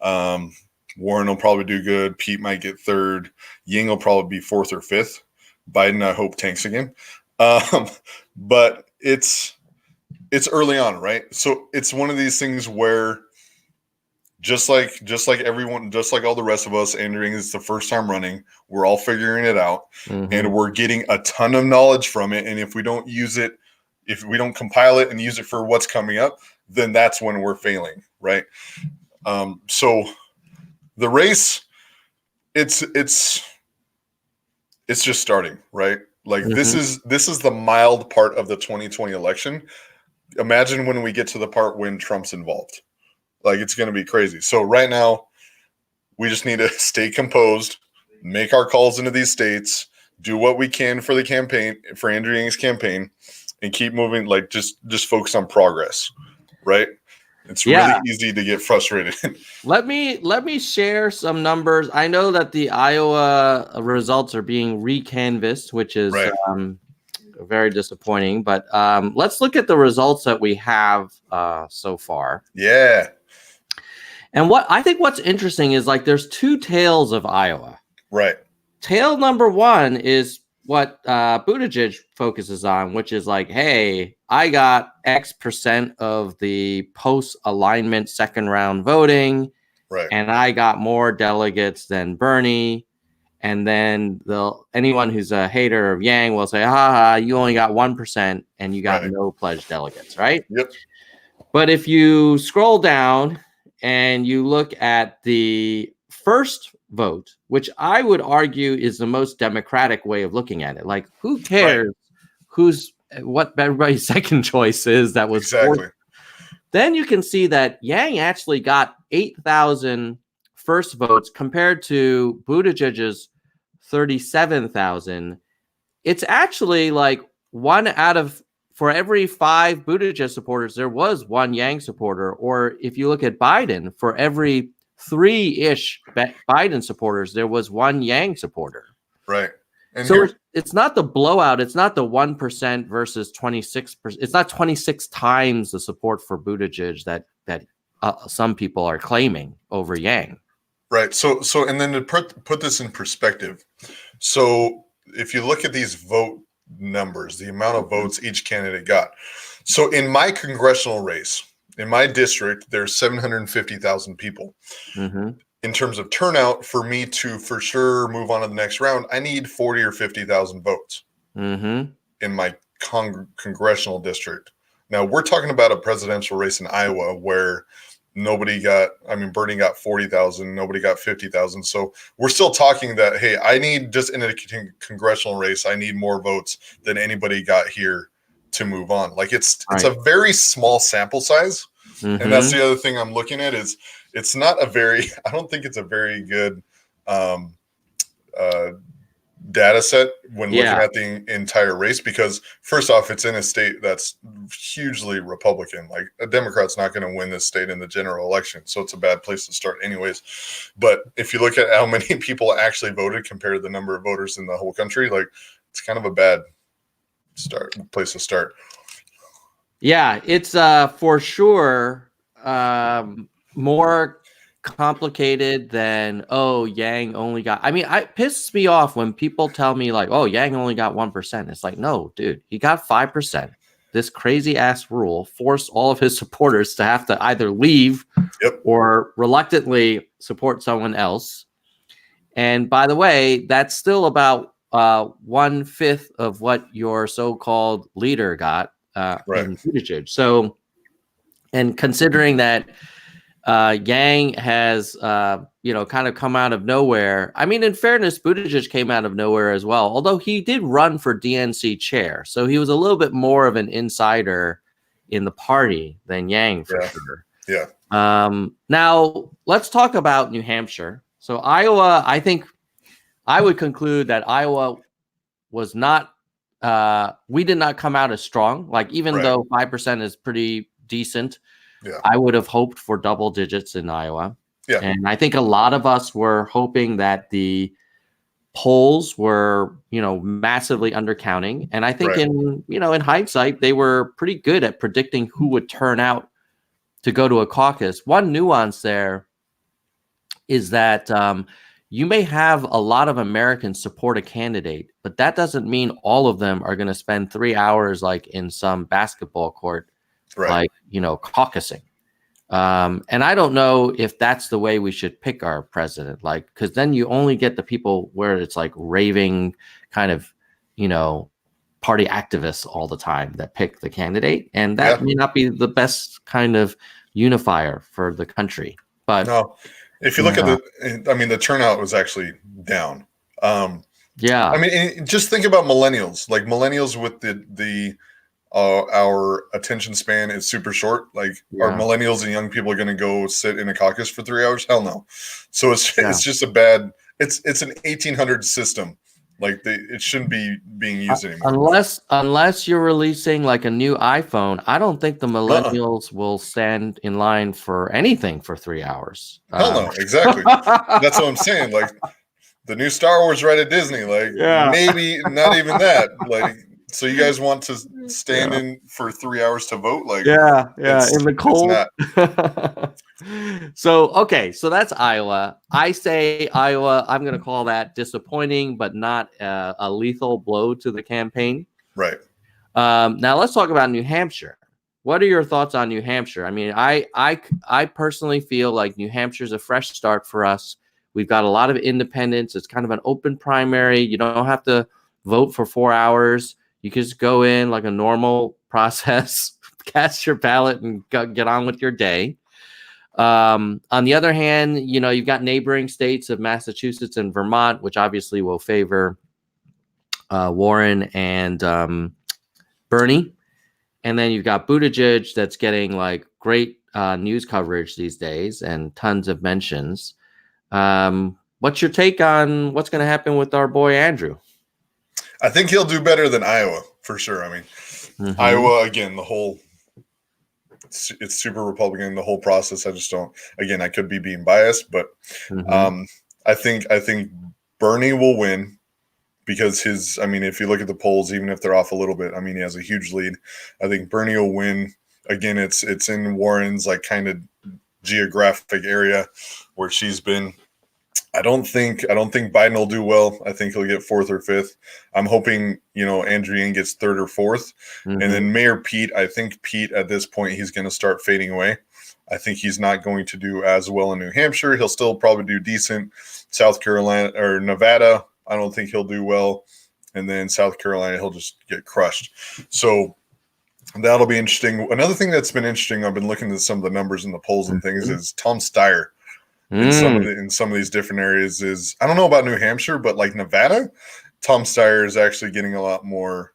Warren will probably do good. Pete might get third. Yang will probably be fourth or fifth. Biden, I hope, tanks again. But it's early on, right? So it's one of these things where just like everyone, just like all the rest of us, Andrew Yang is the first time running. We're all figuring it out, and we're getting a ton of knowledge from it. And if we don't use it, if we don't compile it and use it for what's coming up, then that's when we're failing, right? So the race, it's just starting, right? Like this is the mild part of the 2020 election. Imagine when we get to the part when Trump's involved. Like, it's going to be crazy. So right now, we just need to stay composed, make our calls into these states, do what we can for the campaign, for Andrew Yang's campaign, and keep moving. Like, just focus on progress, right? It's really easy to get frustrated. Let me share some numbers. I know that the Iowa results are being recanvassed, which is very disappointing. But let's look at the results that we have so far. Yeah. And what's interesting is, like, there's two tails of Iowa. Right. Tail number one is what Buttigieg focuses on, which is like, hey, I got X percent of the post-alignment second round voting, right, and I got more delegates than Bernie. And then anyone who's a hater of Yang will say, ha, you only got 1% and you got no pledged delegates, right? Yep. But if you scroll down and you look at the first vote, which I would argue is the most democratic way of looking at it. Like, who cares what everybody's second choice is that was exactly. Then you can see that Yang actually got 8,000 first votes compared to Buttigieg's 37,000. It's actually like for every 5 Buttigieg supporters, there was 1 Yang supporter. Or if you look at Biden, for every 3-ish Biden supporters, there was 1 Yang supporter. Right. And so it's not the blowout. It's not the 1% versus 26%. It's not 26 times the support for Buttigieg that some people are claiming over Yang. Right. So and then to put this in perspective, so if you look at these vote numbers, the amount of votes each candidate got. So in my congressional race, in my district, there's 750,000 people. In terms of turnout, for me to for sure move on to the next round, I need 40 or 50,000 votes in my congressional district. Now, we're talking about a presidential race in Iowa where Bernie got 40,000, nobody got 50,000. So we're still talking that, hey, I need, just in a congressional race, I need more votes than anybody got here to move on. Like, it's a very small sample size. And that's the other thing I'm looking at is it's not I don't think it's a very good data set when looking at the entire race, because first off, it's in a state that's hugely Republican. Like, a Democrat's not going to win this state in the general election. So it's a bad place to start anyways. But if you look at how many people actually voted compared to the number of voters in the whole country, like, it's kind of a bad place to start. Yeah, it's for sure more complicated than, Yang only got. I mean, it pisses me off when people tell me, like, Yang only got 1%. It's like, no, dude, he got 5%. This crazy ass rule forced all of his supporters to have to either leave or reluctantly support someone else. And by the way, that's still about 1/5 of what your so-called leader got in Buttigieg. So, and considering that Yang has kind of come out of nowhere. I mean, in fairness, Buttigieg came out of nowhere as well, although he did run for DNC chair. So he was a little bit more of an insider in the party than Yang for sure. Yeah. Now let's talk about New Hampshire. So Iowa, I think I would conclude that Iowa was not we did not come out as strong. Like, even Right. though 5% is pretty decent, Yeah. I would have hoped for double digits in Iowa. Yeah. And I think a lot of us were hoping that the polls were, massively undercounting. And I think Right. in hindsight, they were pretty good at predicting who would turn out to go to a caucus. One nuance there is that you may have a lot of Americans support a candidate, but that doesn't mean all of them are going to spend 3 hours like in some basketball court, Right. like, caucusing. And I don't know if that's the way we should pick our president, like, because then you only get the people where it's like raving kind of, party activists all the time that pick the candidate. And that may not be the best kind of unifier for the country. But no, if you look at the turnout was actually down. Yeah. I mean, just think about millennials. Like, millennials with our attention span is super short. Like, are millennials and young people going to go sit in a caucus for 3 hours? Hell no. So it's just a bad. It's an 1800 system. Like, it shouldn't be being used anymore. Unless you're releasing like a new iPhone, I don't think the millennials will stand in line for anything for 3 hours. Hell no, exactly. That's what I'm saying. Like, the new Star Wars ride at Disney, like, maybe not even that. Like, so you guys want to stand in for 3 hours to vote? Like, in the cold. So that's Iowa. I say Iowa. I'm going to call that disappointing, but not a lethal blow to the campaign. Right. Now let's talk about New Hampshire. What are your thoughts on New Hampshire? I mean, I personally feel like New Hampshire's a fresh start for us. We've got a lot of independents. It's kind of an open primary. You don't have to vote for 4 hours. You can just go in like a normal process, cast your ballot, and get on with your day. On the other hand, you've got neighboring states of Massachusetts and Vermont, which obviously will favor Warren and Bernie. And then you've got Buttigieg that's getting like great news coverage these days and tons of mentions. What's your take on what's going to happen with our boy Andrew? I think he'll do better than Iowa for sure. I mean, Iowa, again, it's super Republican, the whole process. I just don't, again, I could be being biased, but I think Bernie will win because if you look at the polls, even if they're off a little bit, I mean, he has a huge lead. I think Bernie will win. Again, it's in Warren's like kind of geographic area where she's been. I don't think Biden will do well. I think he'll get fourth or fifth. I'm hoping, Andrew Yang gets third or fourth. And then Mayor Pete, I think Pete at this point, he's going to start fading away. I think he's not going to do as well in New Hampshire. He'll still probably do decent. South Carolina or Nevada, I don't think he'll do well. And then South Carolina, he'll just get crushed. So that'll be interesting. Another thing that's been interesting, I've been looking at some of the numbers in the polls and things, is Tom Steyer. In some of these different areas is, I don't know about New Hampshire, but like Nevada, Tom Steyer is actually getting a lot more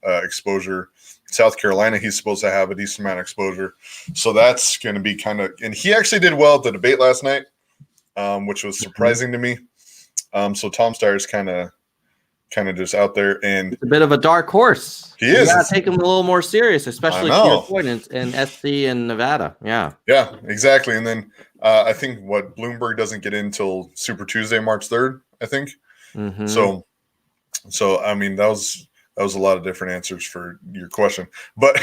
exposure. South Carolina, he's supposed to have a decent amount of exposure. So that's going to be kind of, and he actually did well at the debate last night, which was surprising to me. So Tom Steyer's kind of just out there, and it's a bit of a dark horse. He is. You gotta take him a little more serious, especially to your point in SC and Nevada. Yeah, exactly. And then I think Bloomberg doesn't get in until Super Tuesday, March 3rd, I think. So I mean, that was a lot of different answers for your question, but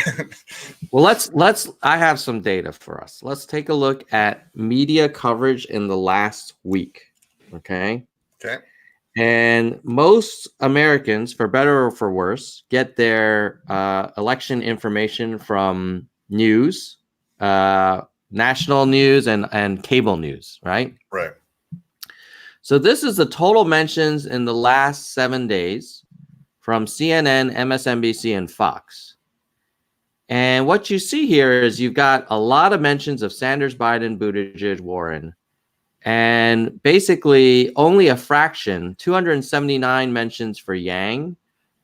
well, let's. I have some data for us. Let's take a look at media coverage in the last week. Okay. And most Americans, for better or for worse, get their election information from news, national news, and cable news, right? Right. So this is the total mentions in the last 7 days from CNN, MSNBC, and Fox. And what you see here is you've got a lot of mentions of Sanders, Biden, Buttigieg, Warren. And basically only a fraction, 279 mentions for Yang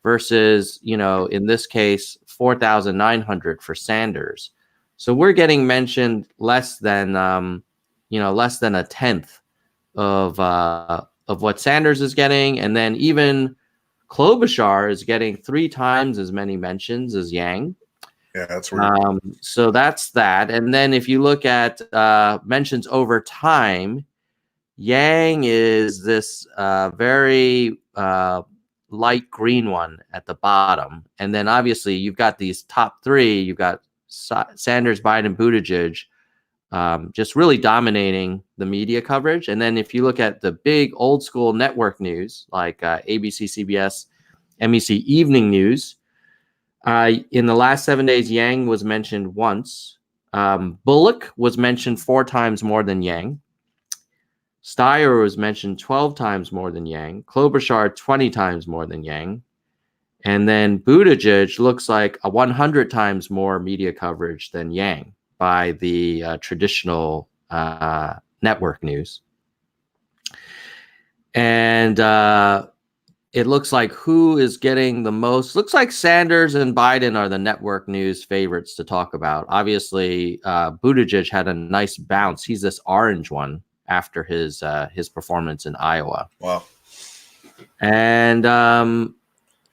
versus, in this case, 4,900 for Sanders. So we're getting mentioned less than a tenth of what Sanders is getting. And then even Klobuchar is getting 3 times as many mentions as Yang. Yeah, that's weird. So that's that. And then if you look at mentions over time, Yang is this very light green one at the bottom. And then obviously you've got these top 3. You've got Sanders, Biden, Buttigieg just really dominating the media coverage. And then if you look at the big old school network news like ABC, CBS, NBC Evening News, in the last 7 days, Yang was mentioned once. Bullock was mentioned 4 times more than Yang. Steyer was mentioned 12 times more than Yang. Klobuchar 20 times more than Yang. And then Buttigieg looks like 100 times more media coverage than Yang by the traditional network news. And it looks like who is getting the most. Looks like Sanders and Biden are the network news favorites to talk about. Obviously, Buttigieg had a nice bounce. He's this orange one after his performance in Iowa. Wow. And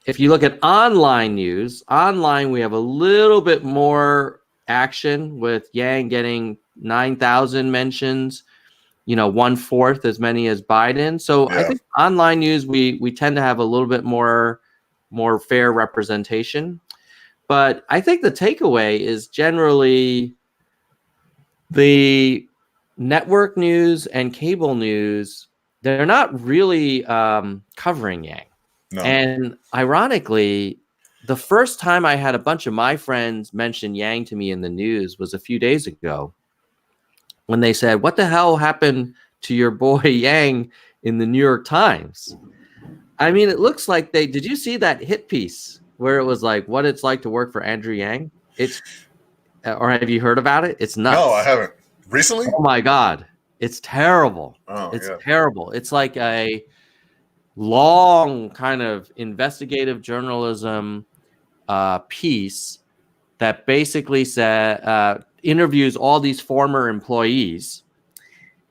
if you look at online news, online we have a little bit more action with Yang getting 9,000 mentions, 1/4 as many as Biden. So I think online news, we tend to have a little bit more fair representation. But I think the takeaway is generally the network news and cable news, they're not really covering Yang. No. And ironically, the first time I had a bunch of my friends mention Yang to me in the news was a few days ago when they said, "What the hell happened to your boy Yang in the New York Times?" I mean, it looks like did you see that hit piece where it was like what it's like to work for Andrew Yang? Or have you heard about it? It's nuts. No, I haven't. Recently? Oh my God. It's terrible. Oh, it's terrible. It's like a long kind of investigative journalism piece that basically interviews all these former employees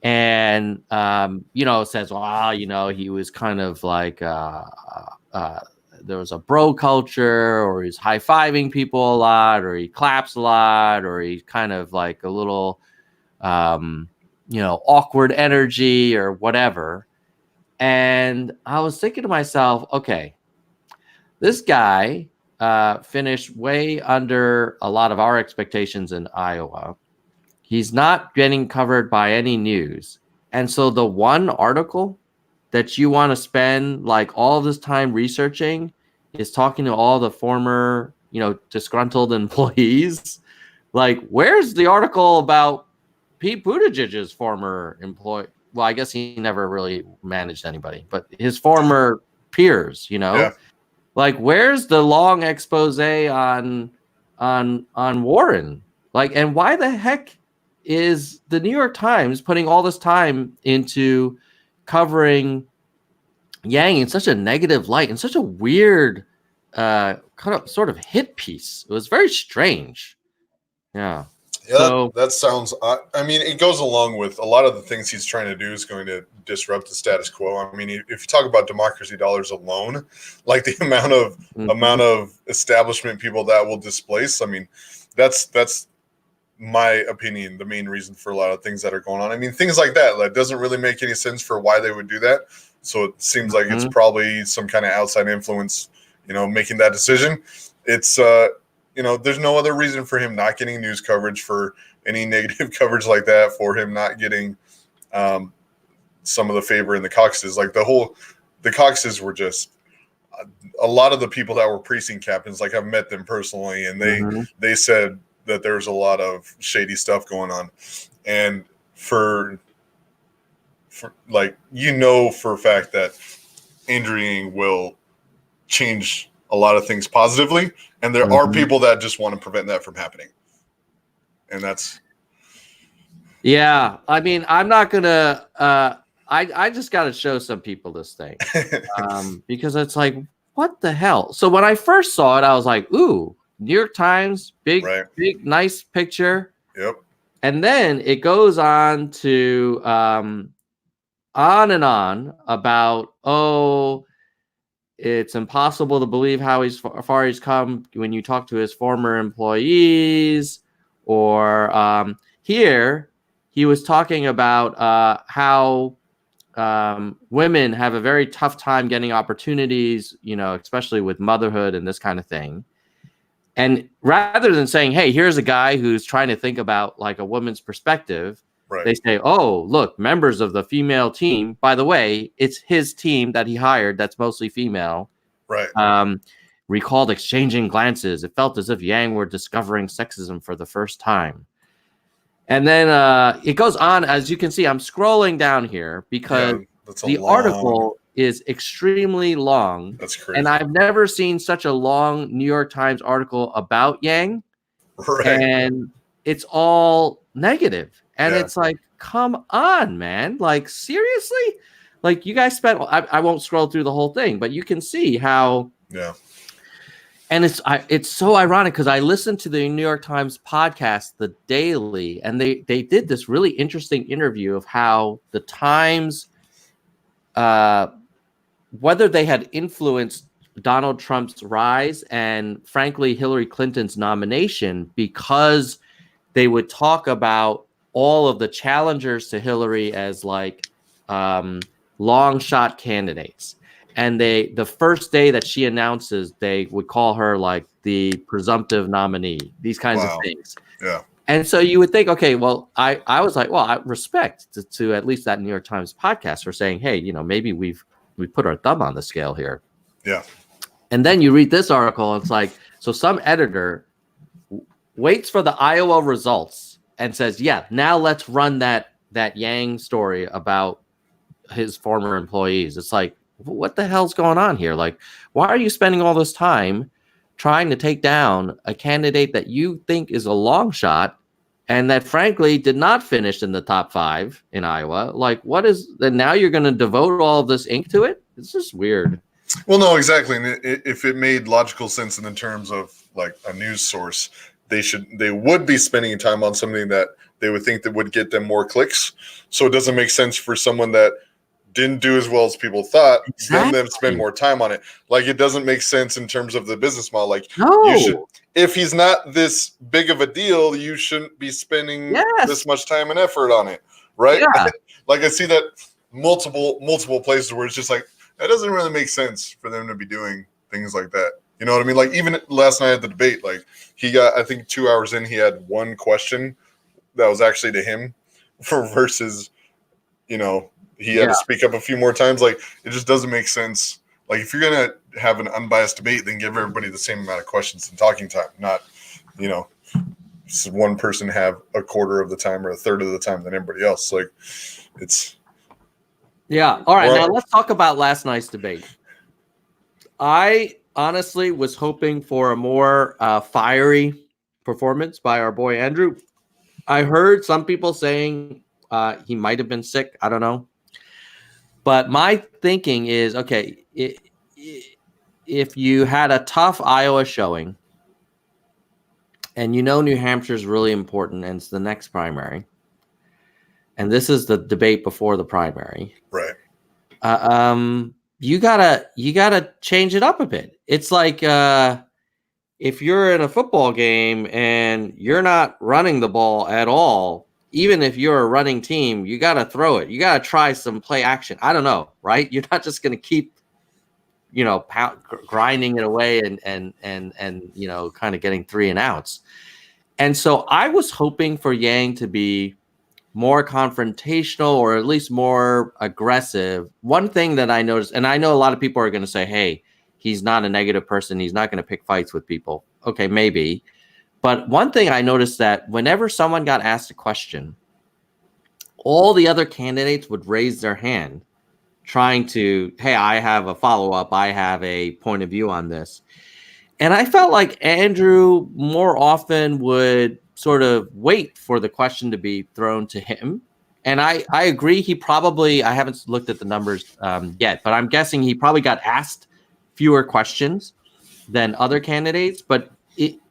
and says, well, he was kind of like there was a bro culture, or he's high-fiving people a lot, or he claps a lot, or he's kind of like a little awkward energy or whatever. And I was thinking to myself, okay, this guy finished way under a lot of our expectations in Iowa. He's not getting covered by any news. And so the one article that you want to spend like all this time researching is talking to all the former, disgruntled employees. Like, where's the article about Pete Buttigieg's former employee? Well, I guess he never really managed anybody, but his former peers, Yeah. Like, where's the long expose on Warren? Like, and why the heck is the New York Times putting all this time into covering Yang in such a negative light, in such a weird kind of sort of hit piece? It was very strange. Yeah. Yeah, So that sounds. I mean, it goes along with a lot of the things he's trying to do is going to disrupt the status quo. I mean, if you talk about democracy dollars alone, like the amount of establishment people that will displace. I mean, that's my opinion. The main reason for a lot of things that are going on. I mean, things like that doesn't really make any sense for why they would do that. So it seems like it's probably some kind of outside influence, making that decision. It's there's no other reason for him not getting news coverage, for any negative coverage like that, for him not getting some of the favor in the caucuses. Like the caucuses were just a lot of the people that were precinct captains. Like, I've met them personally, and they said that there's a lot of shady stuff going on. And for like, for a fact that Andrew Yang will change a lot of things positively, and there are people that just want to prevent that from happening. And that's I mean, I'm not gonna I just gotta show some people this thing. Because it's like, what the hell? So when I first saw it, I was like, ooh, New York Times, big, nice picture. Yep. And then it goes on to on and on about, it's impossible to believe how far he's come when you talk to his former employees. Or here, he was talking about how women have a very tough time getting opportunities, especially with motherhood and this kind of thing. And rather than saying, hey, here's a guy who's trying to think about like a woman's perspective, Right. they say, oh, look, members of the female team, by the way, it's his team that he hired that's mostly female. Right. Recalled exchanging glances. It felt as if Yang were discovering sexism for the first time. And then it goes on. As you can see, I'm scrolling down here because the article is extremely long. That's crazy. And I've never seen such a long New York Times article about Yang. Right. And it's all negative. And it's like, come on, man. Like, seriously? Like, you guys spent, I won't scroll through the whole thing, but you can see how. Yeah. And it's so ironic because I listened to the New York Times podcast, The Daily, and they did this really interesting interview of how the Times, whether they had influenced Donald Trump's rise and, frankly, Hillary Clinton's nomination, because they would talk about all of the challengers to Hillary as like long shot candidates. And the first day that she announces, they would call her like the presumptive nominee, these kinds of things. Yeah. And so you would think, okay, well, I was like, well, I respect to at least that New York Times podcast for saying, hey, maybe we put our thumb on the scale here. Yeah. And then you read this article, and it's like, so some editor waits for the Iowa results and says, yeah, now let's run that Yang story about his former employees. It's like, what the hell's going on here? Like, why are you spending all this time trying to take down a candidate that you think is a long shot and that, frankly, did not finish in the top 5 in Iowa? Like, what is that? Now you're going to devote all of this ink to it? It's just weird. Well, no, exactly. And if it made logical sense in the terms of like a news source, they would be spending time on something that they would think that would get them more clicks. So it doesn't make sense for someone that didn't do as well as people thought, then them spend more time on it. Like, it doesn't make sense in terms of the business model. Like, you should, if he's not this big of a deal, you shouldn't be spending this much time and effort on it, right? Yeah. Like, I see that multiple places where it's just like, that doesn't really make sense for them to be doing things like that. You know what I mean? Like, even last night at the debate, like, he got, I think 2 hours in, he had one question that was actually to him versus, he had to speak up a few more times. Like, it just doesn't make sense. Like, if you're going to have an unbiased debate, then give everybody the same amount of questions and talking time, not, one person have a quarter of the time or a third of the time than everybody else. Like, it's. Yeah. All right. Now let's talk about last night's debate. I honestly was hoping for a more fiery performance by our boy Andrew. I heard some people saying he might have been sick. I don't know. But my thinking is, okay, if you had a tough Iowa showing, and New Hampshire is really important, and it's the next primary, and this is the debate before the primary, right? You gotta change it up a bit. It's like if you're in a football game and you're not running the ball at all. Even if you're a running team, you got to throw it. You got to try some play action. I don't know, right? You're not just going to keep, grinding it away and kind of getting 3 and outs. And so I was hoping for Yang to be more confrontational or at least more aggressive. One thing that I noticed, and I know a lot of people are going to say, hey, he's not a negative person. He's not going to pick fights with people. Okay, maybe. But one thing I noticed that whenever someone got asked a question, all the other candidates would raise their hand trying to, hey, I have a follow-up. I have a point of view on this. And I felt like Andrew more often would sort of wait for the question to be thrown to him. And I agree. He probably, I haven't looked at the numbers yet, but I'm guessing he probably got asked fewer questions than other candidates. But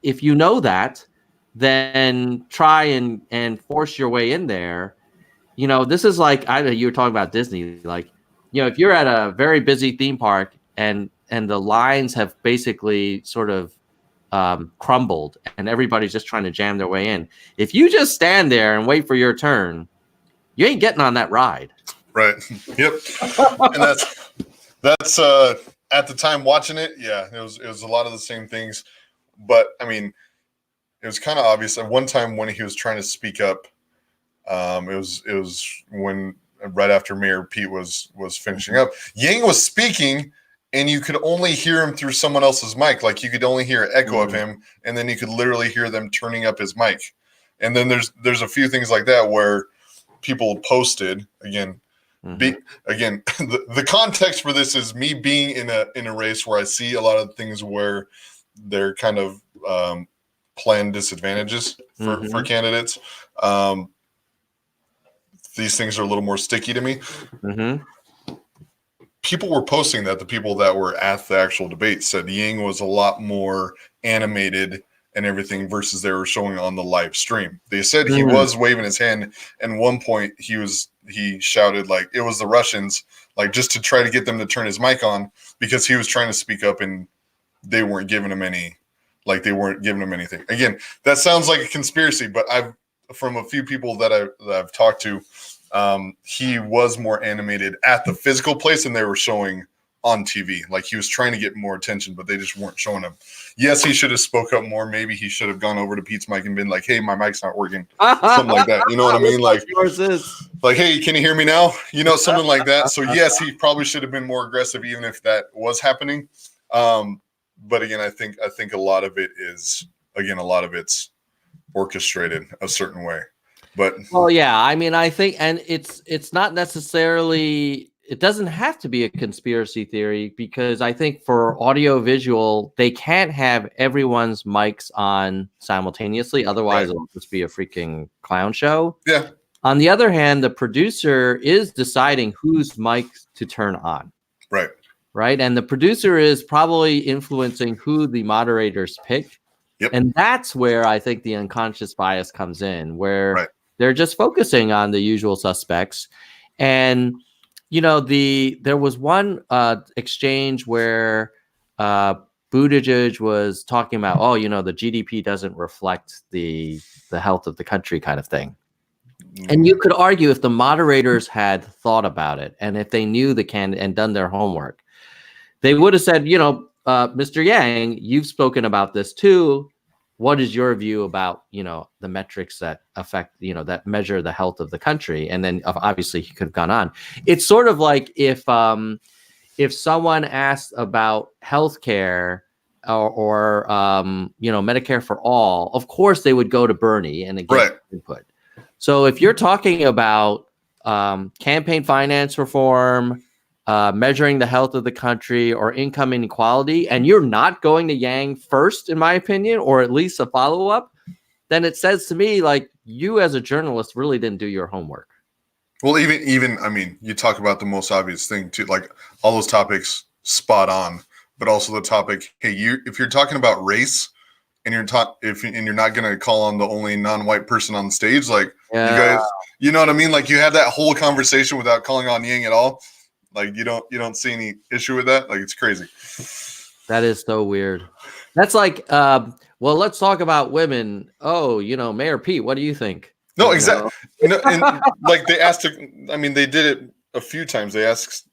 if you know that, then try and force your way in there. This is like, you were talking about Disney. Like, if you're at a very busy theme park and the lines have basically sort of crumbled, and everybody's just trying to jam their way in. If you just stand there and wait for your turn, you ain't getting on that ride. Right. Yep. And that's at the time watching it, yeah, it was a lot of the same things. But I mean, it was kind of obvious. At one time when he was trying to speak up, it was when right after Mayor Pete was finishing up, Yang was speaking, and you could only hear him through someone else's mic. Like you could only hear an echo of him, and then you could literally hear them turning up his mic. And then there's a few things like that where people posted again. The context for this is me being in a race where I see a lot of things where they're kind of planned disadvantages for candidates. These things are a little more sticky to me. People were posting that the people that were at the actual debate said Yang was a lot more animated and everything versus they were showing on the live stream. They said he was waving his hand, and one point he shouted like it was the Russians, like just to try to get them to turn his mic on because he was trying to speak up and they weren't giving him anything. Again, that sounds like a conspiracy, but from a few people that I've talked to, he was more animated at the physical place than they were showing on TV. Like he was trying to get more attention, but they just weren't showing him. Yes, he should have spoke up more. Maybe he should have gone over to Pete's mic and been like, "Hey, my mic's not working," something like that. You know what I mean? Like, "Hey, can you hear me now?" You know, something like that. So yes, he probably should have been more aggressive, even if that was happening. But again, I think a lot of it's orchestrated a certain way. But well, yeah, I mean, I think, and it's not necessarily. It doesn't have to be a conspiracy theory because I think for audio visual, they can't have everyone's mics on simultaneously. Otherwise, it'll just be a freaking clown show. Yeah. On the other hand, the producer is deciding whose mic to turn on. Right. Right. And the producer is probably influencing who the moderators pick. Yep. And that's where I think the unconscious bias comes in, where they're just focusing on the usual suspects. And you know, there was one exchange where Buttigieg was talking about, oh, you know, the GDP doesn't reflect the health of the country kind of thing. And you could argue if the moderators had thought about it and if they knew the candidate and done their homework, they would have said, you know, Mr. Yang, you've spoken about this too. What is your view about, you know, the metrics that affect, you know, that measure the health of the country? And then obviously he could have gone on. It's sort of like if someone asked about healthcare or you know, Medicare for all, of course they would go to Bernie and get input. So if you're talking about campaign finance reform, measuring the health of the country or income inequality, and you're not going to Yang first, in my opinion, or at least a follow-up, then it says to me, like, you as a journalist really didn't do your homework. Well, even I mean, you talk about the most obvious thing too, like all those topics spot on, but also the topic, hey, if you're talking about race and you're not going to call on the only non-white person on stage, like you guys, you know what I mean? Like you had that whole conversation without calling on Yang at all. Like you don't see any issue with that? Like it's crazy. That is so weird. That's like, well, let's talk about women. Oh, you know, Mayor Pete, what do you think? No, exactly. And like they asked, I mean, they did it a few times. They asked,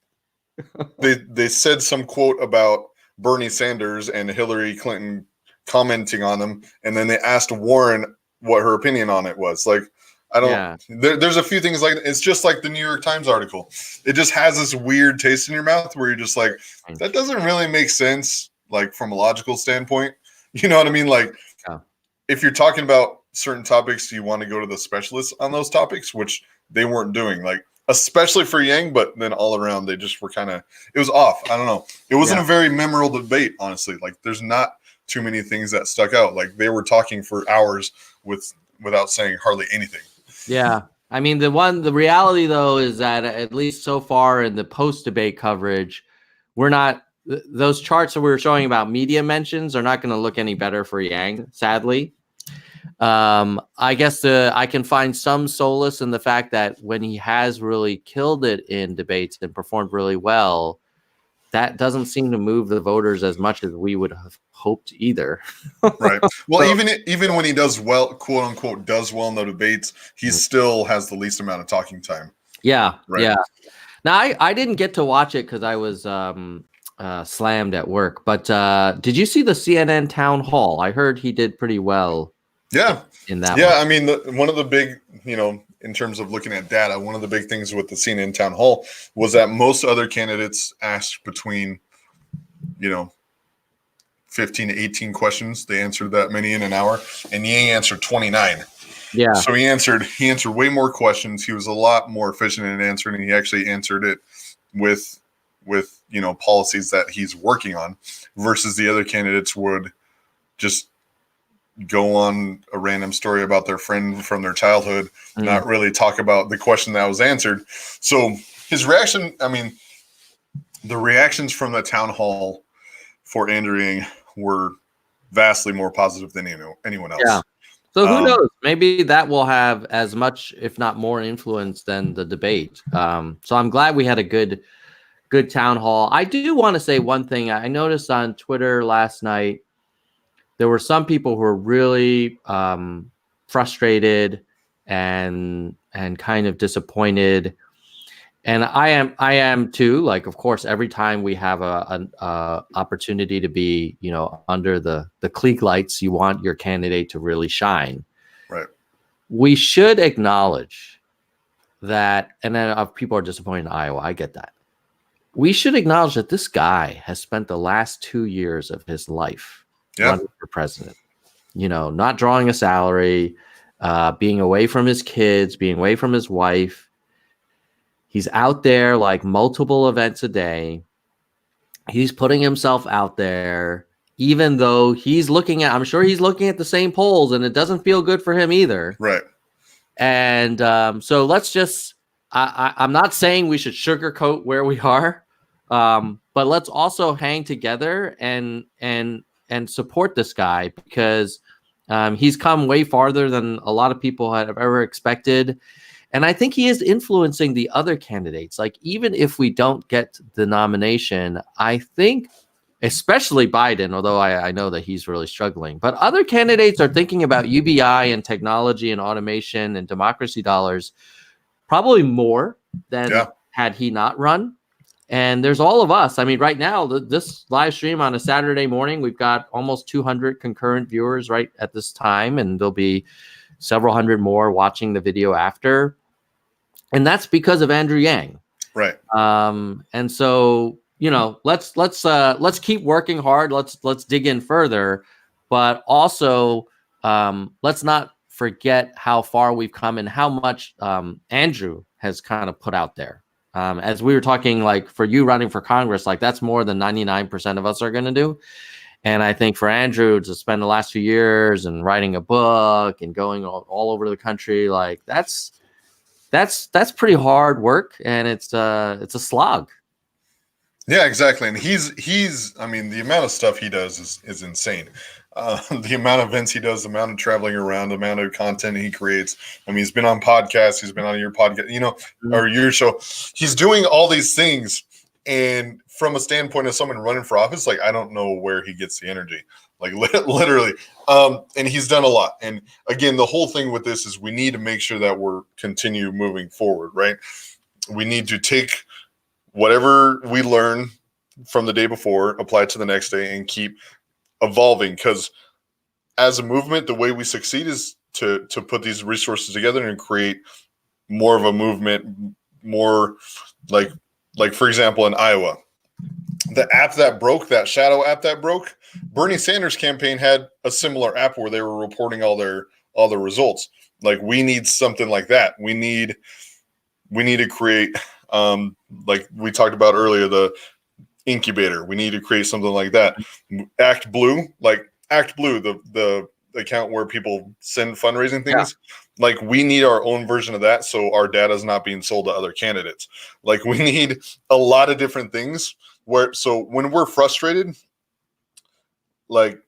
they said some quote about Bernie Sanders and Hillary Clinton commenting on them, and then they asked Warren what her opinion on it was. Like, I don't. Yeah. There's a few things like it's just like the New York Times article. It just has this weird taste in your mouth where you're just like, that doesn't really make sense, like from a logical standpoint. You know what I mean? Like, if you're talking about certain topics, you want to go to the specialists on those topics, which they weren't doing. Like, especially for Yang, but then all around they just were kind of. It was off. I don't know. It wasn't a very memorable debate, honestly. Like, there's not too many things that stuck out. Like they were talking for hours without saying hardly anything. Yeah. I mean, the reality though is that at least so far in the post-debate coverage, those charts that we were showing about media mentions are not going to look any better for Yang, sadly. I guess I can find some solace in the fact that when he has really killed it in debates and performed really well, that doesn't seem to move the voters as much as we would have hoped either. Right. Well, So, even when he does well, quote unquote, does well in the debates, he still has the least amount of talking time. yeah. Right. Yeah. Now, I didn't get to watch it because I was slammed at work. But did you see the CNN town hall? I heard he did pretty well. Yeah. In that. Yeah. One. I mean, one of the big, in terms of looking at data, one of the big things with the CNN town hall was that most other candidates asked between, 15 to 18 questions. They answered that many in an hour, and Yang answered 29. Yeah. So he answered way more questions. He was a lot more efficient in answering, and he actually answered it with policies that he's working on, versus the other candidates would just go on a random story about their friend from their childhood, not really talk about the question that was answered. So his reaction, I mean, the reactions from the town hall for Andrew Yang were vastly more positive than anyone else. Yeah. So who knows? Maybe that will have as much, if not more, influence than the debate. So I'm glad we had a good town hall. I do want to say one thing. I noticed on Twitter last night, there were some people who were really frustrated and kind of disappointed. And I am too. Like, of course, every time we have an opportunity to be, under the clique lights, you want your candidate to really shine. Right. We should acknowledge that, and then people are disappointed in Iowa. I get that. We should acknowledge that this guy has spent the last 2 years of his life running for president. Not drawing a salary, being away from his kids, being away from his wife. He's out there like multiple events a day. He's putting himself out there, even though I'm sure he's looking at the same polls, and it doesn't feel good for him either. Right. And so let's just, I'm not saying we should sugarcoat where we are, but let's also hang together and support this guy, because he's come way farther than a lot of people have ever expected. And I think he is influencing the other candidates. Like, even if we don't get the nomination, I think, especially Biden, although I know that he's really struggling, but other candidates are thinking about UBI and technology and automation and democracy dollars probably more than had he not run. And there's all of us. I mean, right now, this live stream on a Saturday morning, we've got almost 200 concurrent viewers right at this time, and there'll be several hundred more watching the video after. And that's because of Andrew Yang. Right. And so, let's keep working hard. Let's dig in further, but also let's not forget how far we've come and how much Andrew has kind of put out there. As we were talking, like, for you running for Congress, like, that's more than 99% of us are going to do. And I think for Andrew to spend the last few years and writing a book and going all over the country, like, that's pretty hard work, and it's a slog. Yeah, exactly. And he's I mean, the amount of stuff he does is insane. The amount of events he does, the amount of traveling around, the amount of content he creates. I mean, he's been on podcasts, he's been on your podcast, or your show. He's doing all these things, and from a standpoint of someone running for office, like, I don't know where he gets the energy, like, literally. And he's done a lot. And again, the whole thing with this is we need to make sure that we're continue moving forward, right? We need to take whatever we learn from the day before, apply it to the next day, and keep evolving. Because as a movement, the way we succeed is to put these resources together and create more of a movement, more like for example, in Iowa, the app that broke, that shadow app that broke, Bernie Sanders' campaign had a similar app where they were reporting all their results. Like, we need something like that. We need to create, like we talked about earlier, the Incubator. We need to create something like that. Act Blue, the account where people send fundraising things. Yeah. Like, we need our own version of that, so our data is not being sold to other candidates. Like, we need a lot of different things so when we're frustrated, like,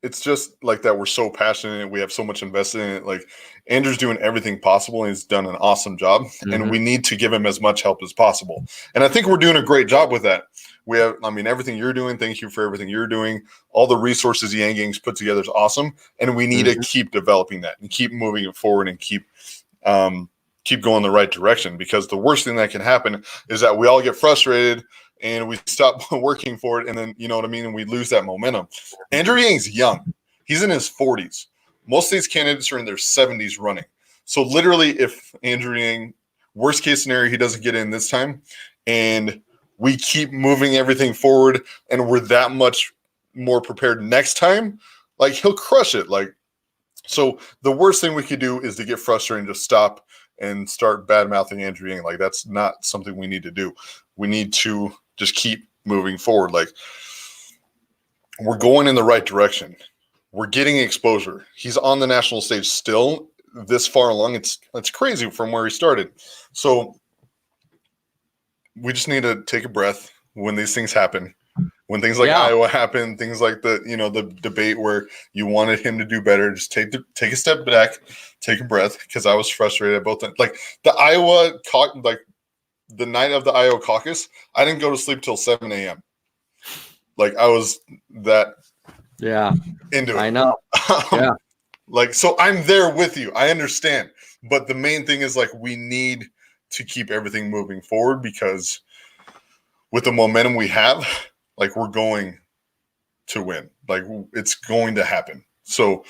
it's just like that. We're so passionate and we have so much invested in it. Like Andrew's doing everything possible and he's done an awesome job. And we need to give him as much help as possible. And I think we're doing a great job with that. We have, I mean, everything you're doing. Thank you for everything you're doing. All the resources the Yang Gang's put together is awesome. And we need to keep developing that and keep moving it forward and keep going the right direction, because the worst thing that can happen is that we all get frustrated and we stop working for it. And then, you know what I mean? And we lose that momentum. Andrew Yang's young. He's in his 40s. Most of these candidates are in their 70s running. So literally if Andrew Yang, worst case scenario, he doesn't get in this time and we keep moving everything forward and we're that much more prepared next time, like he'll crush it. Like, so the worst thing we could do is to get frustrated and just stop and start bad mouthing Andrew Yang. Like that's not something we need to do. We need to just keep moving forward. Like we're going in the right direction. We're getting exposure. He's on the national stage still this far along. It's crazy from where he started. So we just need to take a breath when these things happen. When things like Iowa happen, things like the debate where you wanted him to do better, just take a step back, take a breath, because I was frustrated at both ends. Like the Iowa the night of the Iowa caucus, I didn't go to sleep till 7 a.m. Like I was that into it. I know. Like, so I'm there with you. I understand. But the main thing is like we need to keep everything moving forward, because with the momentum we have, like we're going to win. Like it's going to happen. So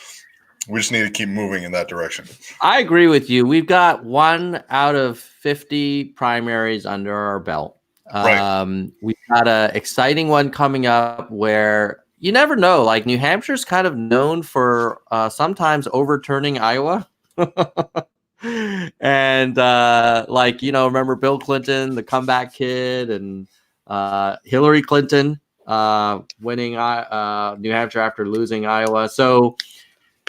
we just need to keep moving in that direction. I agree with you. We've got 1 out of 50 primaries under our belt. Right. We've got an exciting one coming up where you never know. Like New Hampshire's kind of known for sometimes overturning Iowa. And remember Bill Clinton, the comeback kid, and Hillary Clinton winning New Hampshire after losing Iowa. So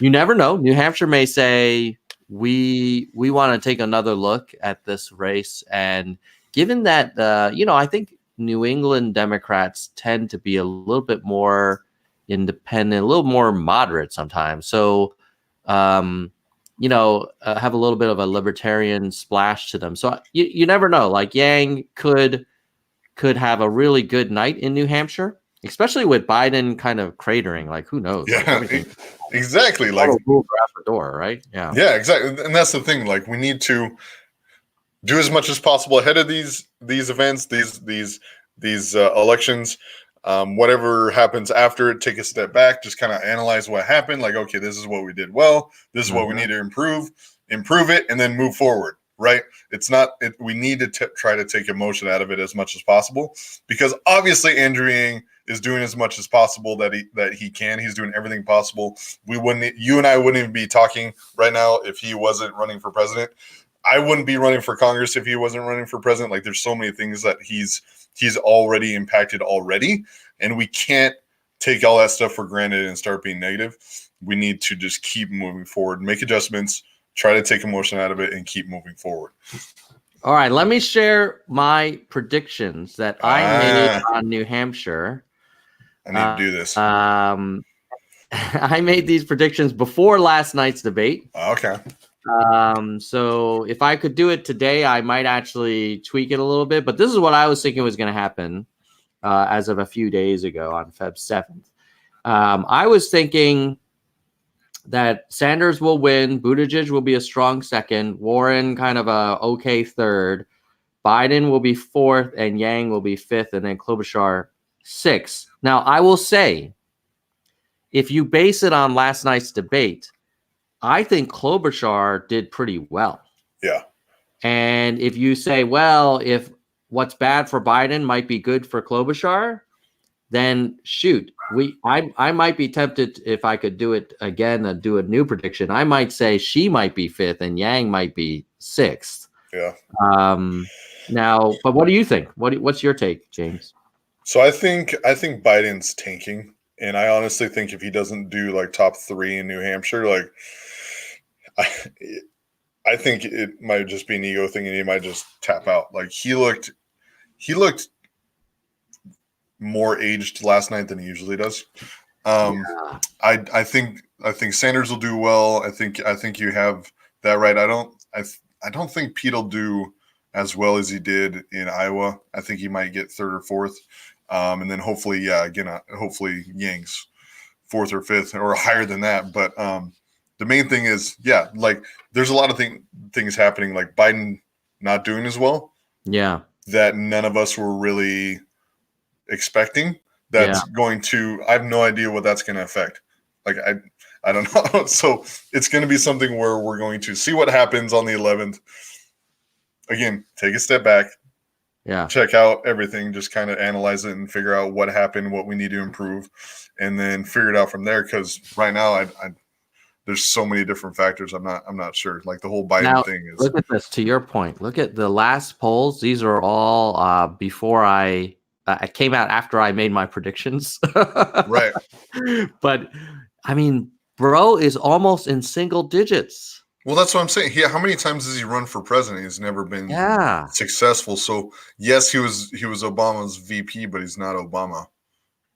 you never know. New Hampshire may say, we want to take another look at this race. And given that, I think New England Democrats tend to be a little bit more independent, a little more moderate sometimes. So, have a little bit of a libertarian splash to them. So you never know. Like Yang could have a really good night in New Hampshire, especially with Biden kind of cratering. Like who knows? Yeah, like, exactly. Like out the door, right? Yeah, exactly. And that's the thing. Like we need to do as much as possible ahead of these events, these elections. Whatever happens after it, take a step back, just kind of analyze what happened. Like, okay, this is what we did well. This is what we need to improve it, and then move forward. Right? It's not. We need to try to take emotion out of it as much as possible, because obviously Andrew Yang is doing as much as possible that he can. He's doing everything possible. You and I wouldn't even be talking right now if he wasn't running for president. I wouldn't be running for Congress if he wasn't running for president. Like there's so many things that he's already impacted already, and we can't take all that stuff for granted and start being negative. We need to just keep moving forward, make adjustments, try to take emotion out of it, and keep moving forward. All right, let me share my predictions that I made on New Hampshire. I need to do this. I made these predictions before last night's debate. Okay. So if I could do it today, I might actually tweak it a little bit. But this is what I was thinking was going to happen as of a few days ago on Feb 7th. I was thinking that Sanders will win, Buttigieg will be a strong second, Warren kind of a okay third, Biden will be fourth, and Yang will be fifth, and then Klobuchar sixth. Now, I will say, if you base it on last night's debate, I think Klobuchar did pretty well. Yeah. And if you say, well, if what's bad for Biden might be good for Klobuchar, then shoot, I might be tempted, if I could do it again and do a new prediction, I might say she might be fifth and Yang might be sixth. Yeah. Now, but what do you think? What's your take, James? So I think Biden's tanking, and I honestly think if he doesn't do like top 3 in New Hampshire, like I think it might just be an ego thing, and he might just tap out. Like he looked more aged last night than he usually does. I think Sanders will do well. I think you have that right. I don't think Pete will do as well as he did in Iowa. I think he might get third or fourth, and then hopefully, hopefully Yang's fourth or fifth or higher than that. But the main thing is, like there's a lot of things happening, like Biden not doing as well. Yeah, that none of us were really expecting. That's going to. I have no idea what that's going to affect. Like I don't know. So it's going to be something where we're going to see what happens on the 11th. Again, take a step back. Yeah. Check out everything. Just kind of analyze it and figure out what happened, what we need to improve, and then figure it out from there. Because right now, there's so many different factors. I'm not sure. Like the whole Biden thing is. Look at this. To your point, look at the last polls. These are all before I came out after I made my predictions. Right. But I mean, bro is almost in single digits. Well, that's what I'm saying. How many times has he run for president? He's never been successful. So yes, he was Obama's VP, but he's not Obama,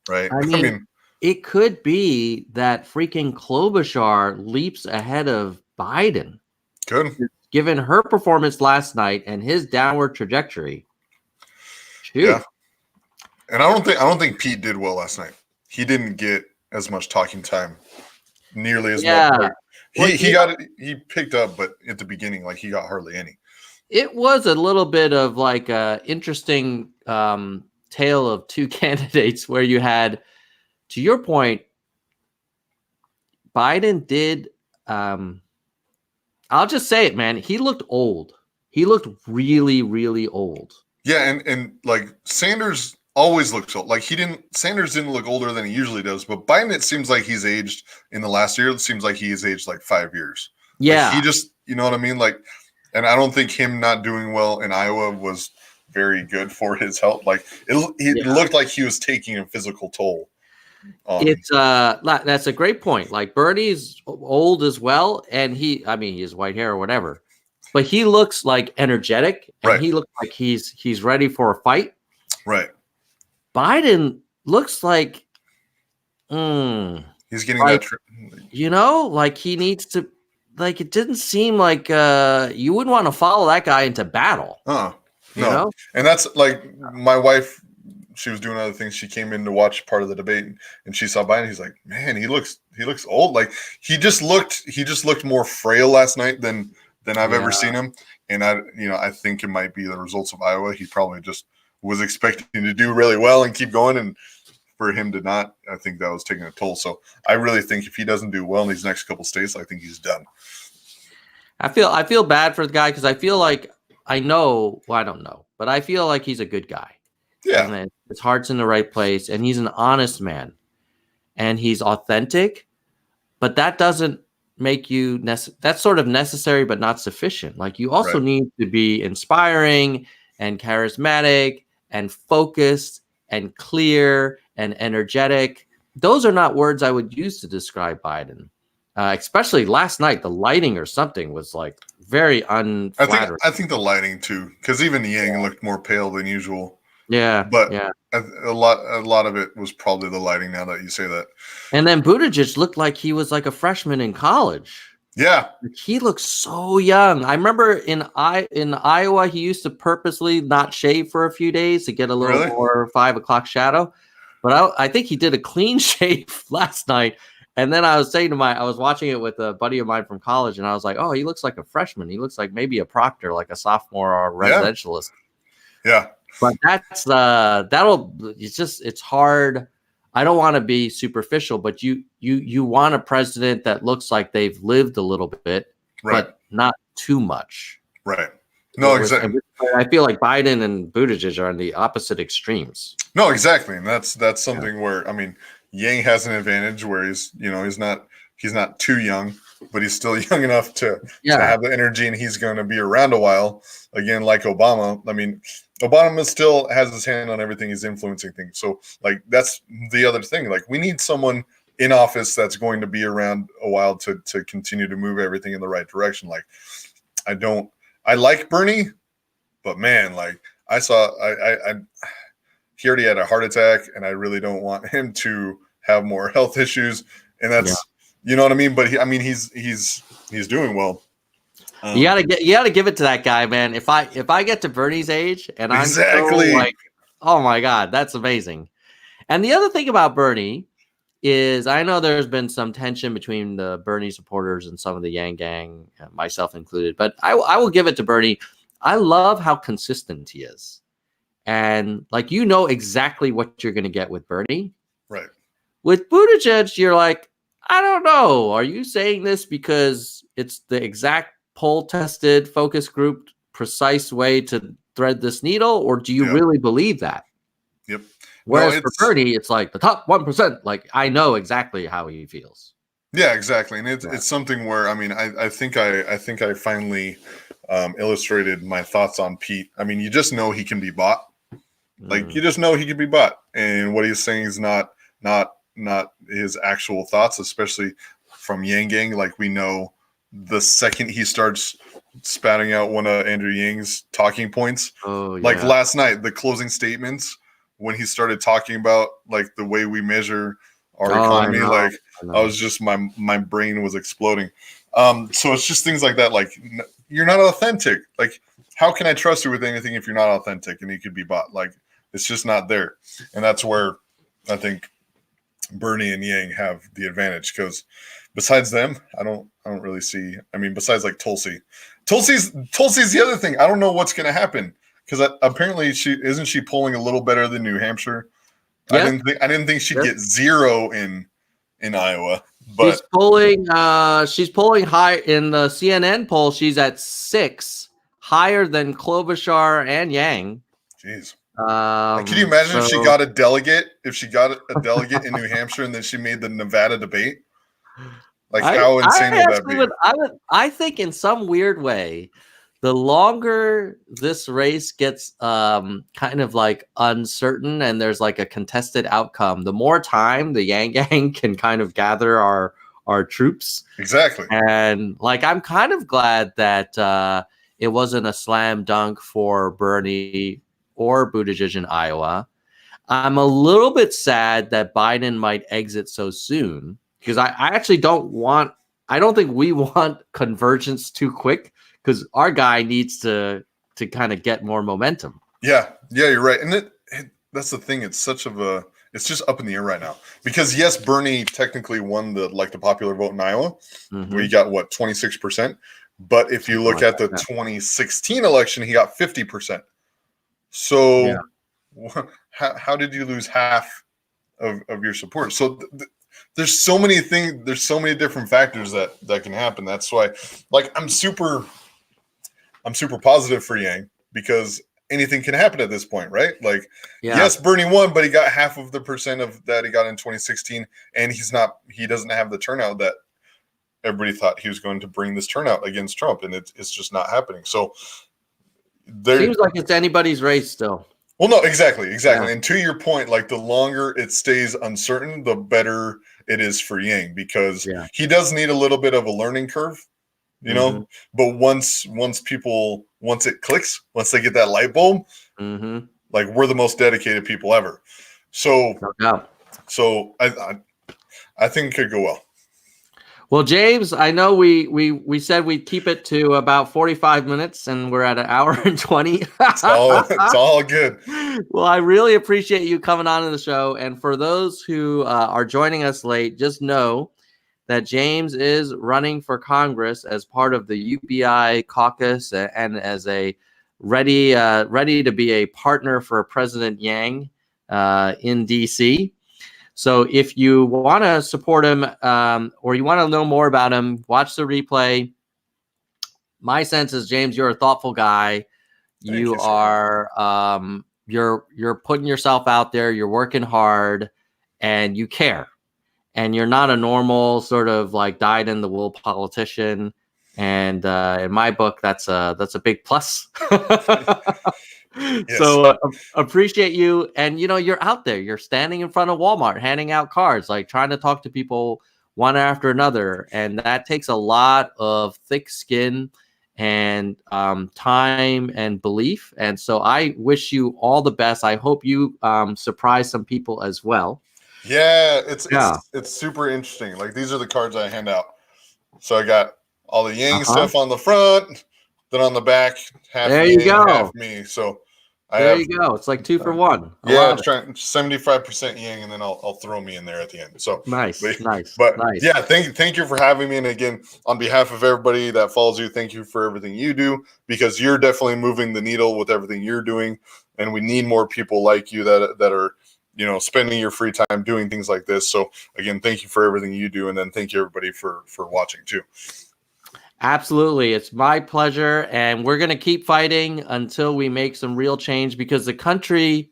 right? I mean, it could be that freaking Klobuchar leaps ahead of Biden. Good. Given her performance last night and his downward trajectory. Shoot. Yeah. And I don't think Pete did well last night. He didn't get as much talking time, nearly as much. He picked up, but at the beginning, like he got hardly any. It was a little bit of like a interesting tale of two candidates where you had, to your point, Biden did. I'll just say it, man. He looked old. He looked really, really old. Yeah, and like Sanders always looks old. Like Sanders didn't look older than he usually does, but Biden, it seems like he's aged in the last year. It seems like he has aged like 5 years. Yeah. Like he just, you know what I mean? Like, and I don't think him not doing well in Iowa was very good for his health. Like it looked like he was taking a physical toll. That's a great point. Like Bernie's old as well. And he has white hair or whatever, but he looks like energetic and he looks like he's ready for a fight. Right. Biden looks like he's getting like, that like he needs to, like it didn't seem like you wouldn't want to follow that guy into battle. No. You know? And that's like my wife, she was doing other things. She came in to watch part of the debate and she saw Biden. He's like, man, he looks old. Like he just looked more frail last night than I've ever seen him. And I think it might be the results of Iowa. He probably just was expecting to do really well and keep going, and for him to not, I think that was taking a toll. So I really think if he doesn't do well in these next couple states, I think he's done. I feel bad for the guy because I feel like I don't know, but I feel like he's a good guy. Yeah, and his heart's in the right place, and he's an honest man, and he's authentic. But that doesn't make you that's sort of necessary, but not sufficient. Like you also need to be inspiring and charismatic and focused and clear and energetic. Those are not words I would use to describe Biden. Especially last night, the lighting or something was like very unflattering. I think the lighting too, because even Yang looked more pale than usual. Yeah, but a lot of it was probably the lighting. Now that you say that, and then Buttigieg looked like he was like a freshman in college. Yeah, he looks so young. I remember in Iowa, he used to purposely not shave for a few days to get a little more 5 o'clock shadow. But I think he did a clean shave last night. And then I was watching it with a buddy of mine from college, and I was like, oh, he looks like a freshman. He looks like maybe a proctor, like a sophomore or a residentialist. Yeah. But that's it's hard. I don't want to be superficial, but you want a president that looks like they've lived a little bit, but not too much. Right. No, exactly. I feel like Biden and Buttigieg are on the opposite extremes. No, exactly. And that's something where, I mean, Yang has an advantage where he's not too young, but he's still young enough to have the energy, and he's going to be around a while. Again, like Obama. I mean, Obama still has his hand on everything. He's influencing things. So, like, that's the other thing. Like, we need someone in office that's going to be around a while to continue to move everything in the right direction. Like, I like Bernie, but man, like he already had a heart attack, and I really don't want him to have more health issues, and that's you know what I mean. But he's doing well. You gotta give it to that guy, man. If I get to Bernie's age and I'm exactly so like, oh my God, that's amazing. And the other thing about Bernie is I know there's been some tension between the Bernie supporters and some of the Yang Gang, myself included, but I will give it to Bernie. I love how consistent he is. And like, you know exactly what you're going to get with Bernie. Right. With Buttigieg, you're like, I don't know. Are you saying this because it's the exact poll tested focus group precise way to thread this needle? Or do you really believe that? Yep. Whereas for Bernie, it's like the top 1%. Like, I know exactly how he feels. Yeah, exactly. And it's something where, I mean, I think I finally illustrated my thoughts on Pete. I mean, you just know he can be bought. Like, you just know he can be bought. And what he's saying is not his actual thoughts, especially from Yang Gang. Like, we know the second he starts spouting out one of Andrew Yang's talking points, like last night, the closing statements, when he started talking about like the way we measure our economy, I was just, my brain was exploding. So it's just things like that. Like, you're not authentic. Like, how can I trust you with anything if you're not authentic and you could be bought? Like, it's just not there. And that's where I think Bernie and Yang have the advantage, because besides them, I don't really see. I mean, besides like Tulsi's the other thing. I don't know what's going to happen, because apparently she polling a little better than New Hampshire. Yeah. I didn't think she'd get 0 in Iowa, but she's polling high in the CNN poll. She's at 6, higher than Klobuchar and Yang. Jeez. Can you imagine if she got a delegate? If she got a delegate in New Hampshire and then she made the Nevada debate, like how insane would that be? I think in some weird way, the longer this race gets kind of like uncertain and there's like a contested outcome, the more time the Yang Gang can kind of gather our troops. Exactly. And like, I'm kind of glad that it wasn't a slam dunk for Bernie or Buttigieg in Iowa. I'm a little bit sad that Biden might exit so soon, because I actually I don't think we want convergence too quick, because our guy needs to kind of get more momentum. Yeah, you're right. And that's the thing. It's it's just up in the air right now, because yes, Bernie technically won the popular vote in Iowa. We got 26%. But if you look at the 2016 election, he got 50%. So how did you lose half of your support? So there's so many things. There's so many different factors that can happen. That's why, like, I'm super positive for Yang, because anything can happen at this point, right? Like, yes, Bernie won, but he got half of the percent of that he got in 2016, and he doesn't have the turnout that everybody thought he was going to bring this turnout against Trump, and it's just not happening. So seems like it's anybody's race still. Well, no, exactly. Yeah. And to your point, like, the longer it stays uncertain, the better it is for Yang, because he does need a little bit of a learning curve, you know. But once it clicks, once they get that light bulb, like, we're the most dedicated people ever. So, so I think it could go well. Well, James, I know we said we'd keep it to about 45 minutes, and we're at an hour and 20. It's all good. Well, I really appreciate you coming on to the show. And for those who are joining us late, just know that James is running for Congress as part of the UBI Caucus and as a ready to be a partner for President Yang in D.C. So if you want to support him or you want to know more about him, watch the replay. My sense is, James, you're a thoughtful guy. You are you're putting yourself out there. You're working hard, and you care. And you're not a normal sort of like dyed-in-the-wool politician. And in my book, that's a big plus. Yes. So appreciate you. And, you know, you're out there, you're standing in front of Walmart, handing out cards, like trying to talk to people one after another. And that takes a lot of thick skin and time and belief. And so I wish you all the best. I hope you surprise some people as well. Yeah, Yeah. it's super interesting. Like these are the cards I hand out. So I got all the Yang Uh-huh. stuff on the front, then on the back, half There you Yang, go. half me. So I There have you go. It's like 2 for 1. I yeah, love it's it. trying 75% Yang, and then I'll throw me in there at the end. So Nice, nice, but nice. yeah, thank you for having me. And again, on behalf of everybody that follows you, thank you for everything you do, because you're definitely moving the needle with everything you're doing, and we need more people like you that are spending your free time doing things like this. So again, thank you for everything you do, and then thank you everybody for watching too. Absolutely. It's my pleasure. And we're going to keep fighting until we make some real change, because the country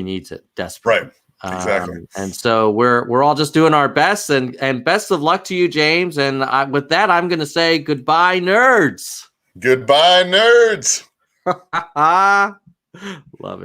needs it desperately. Right. Exactly. And so we're all just doing our best, and best of luck to you, James. And with that, I'm going to say goodbye, nerds. Goodbye, nerds. Love it.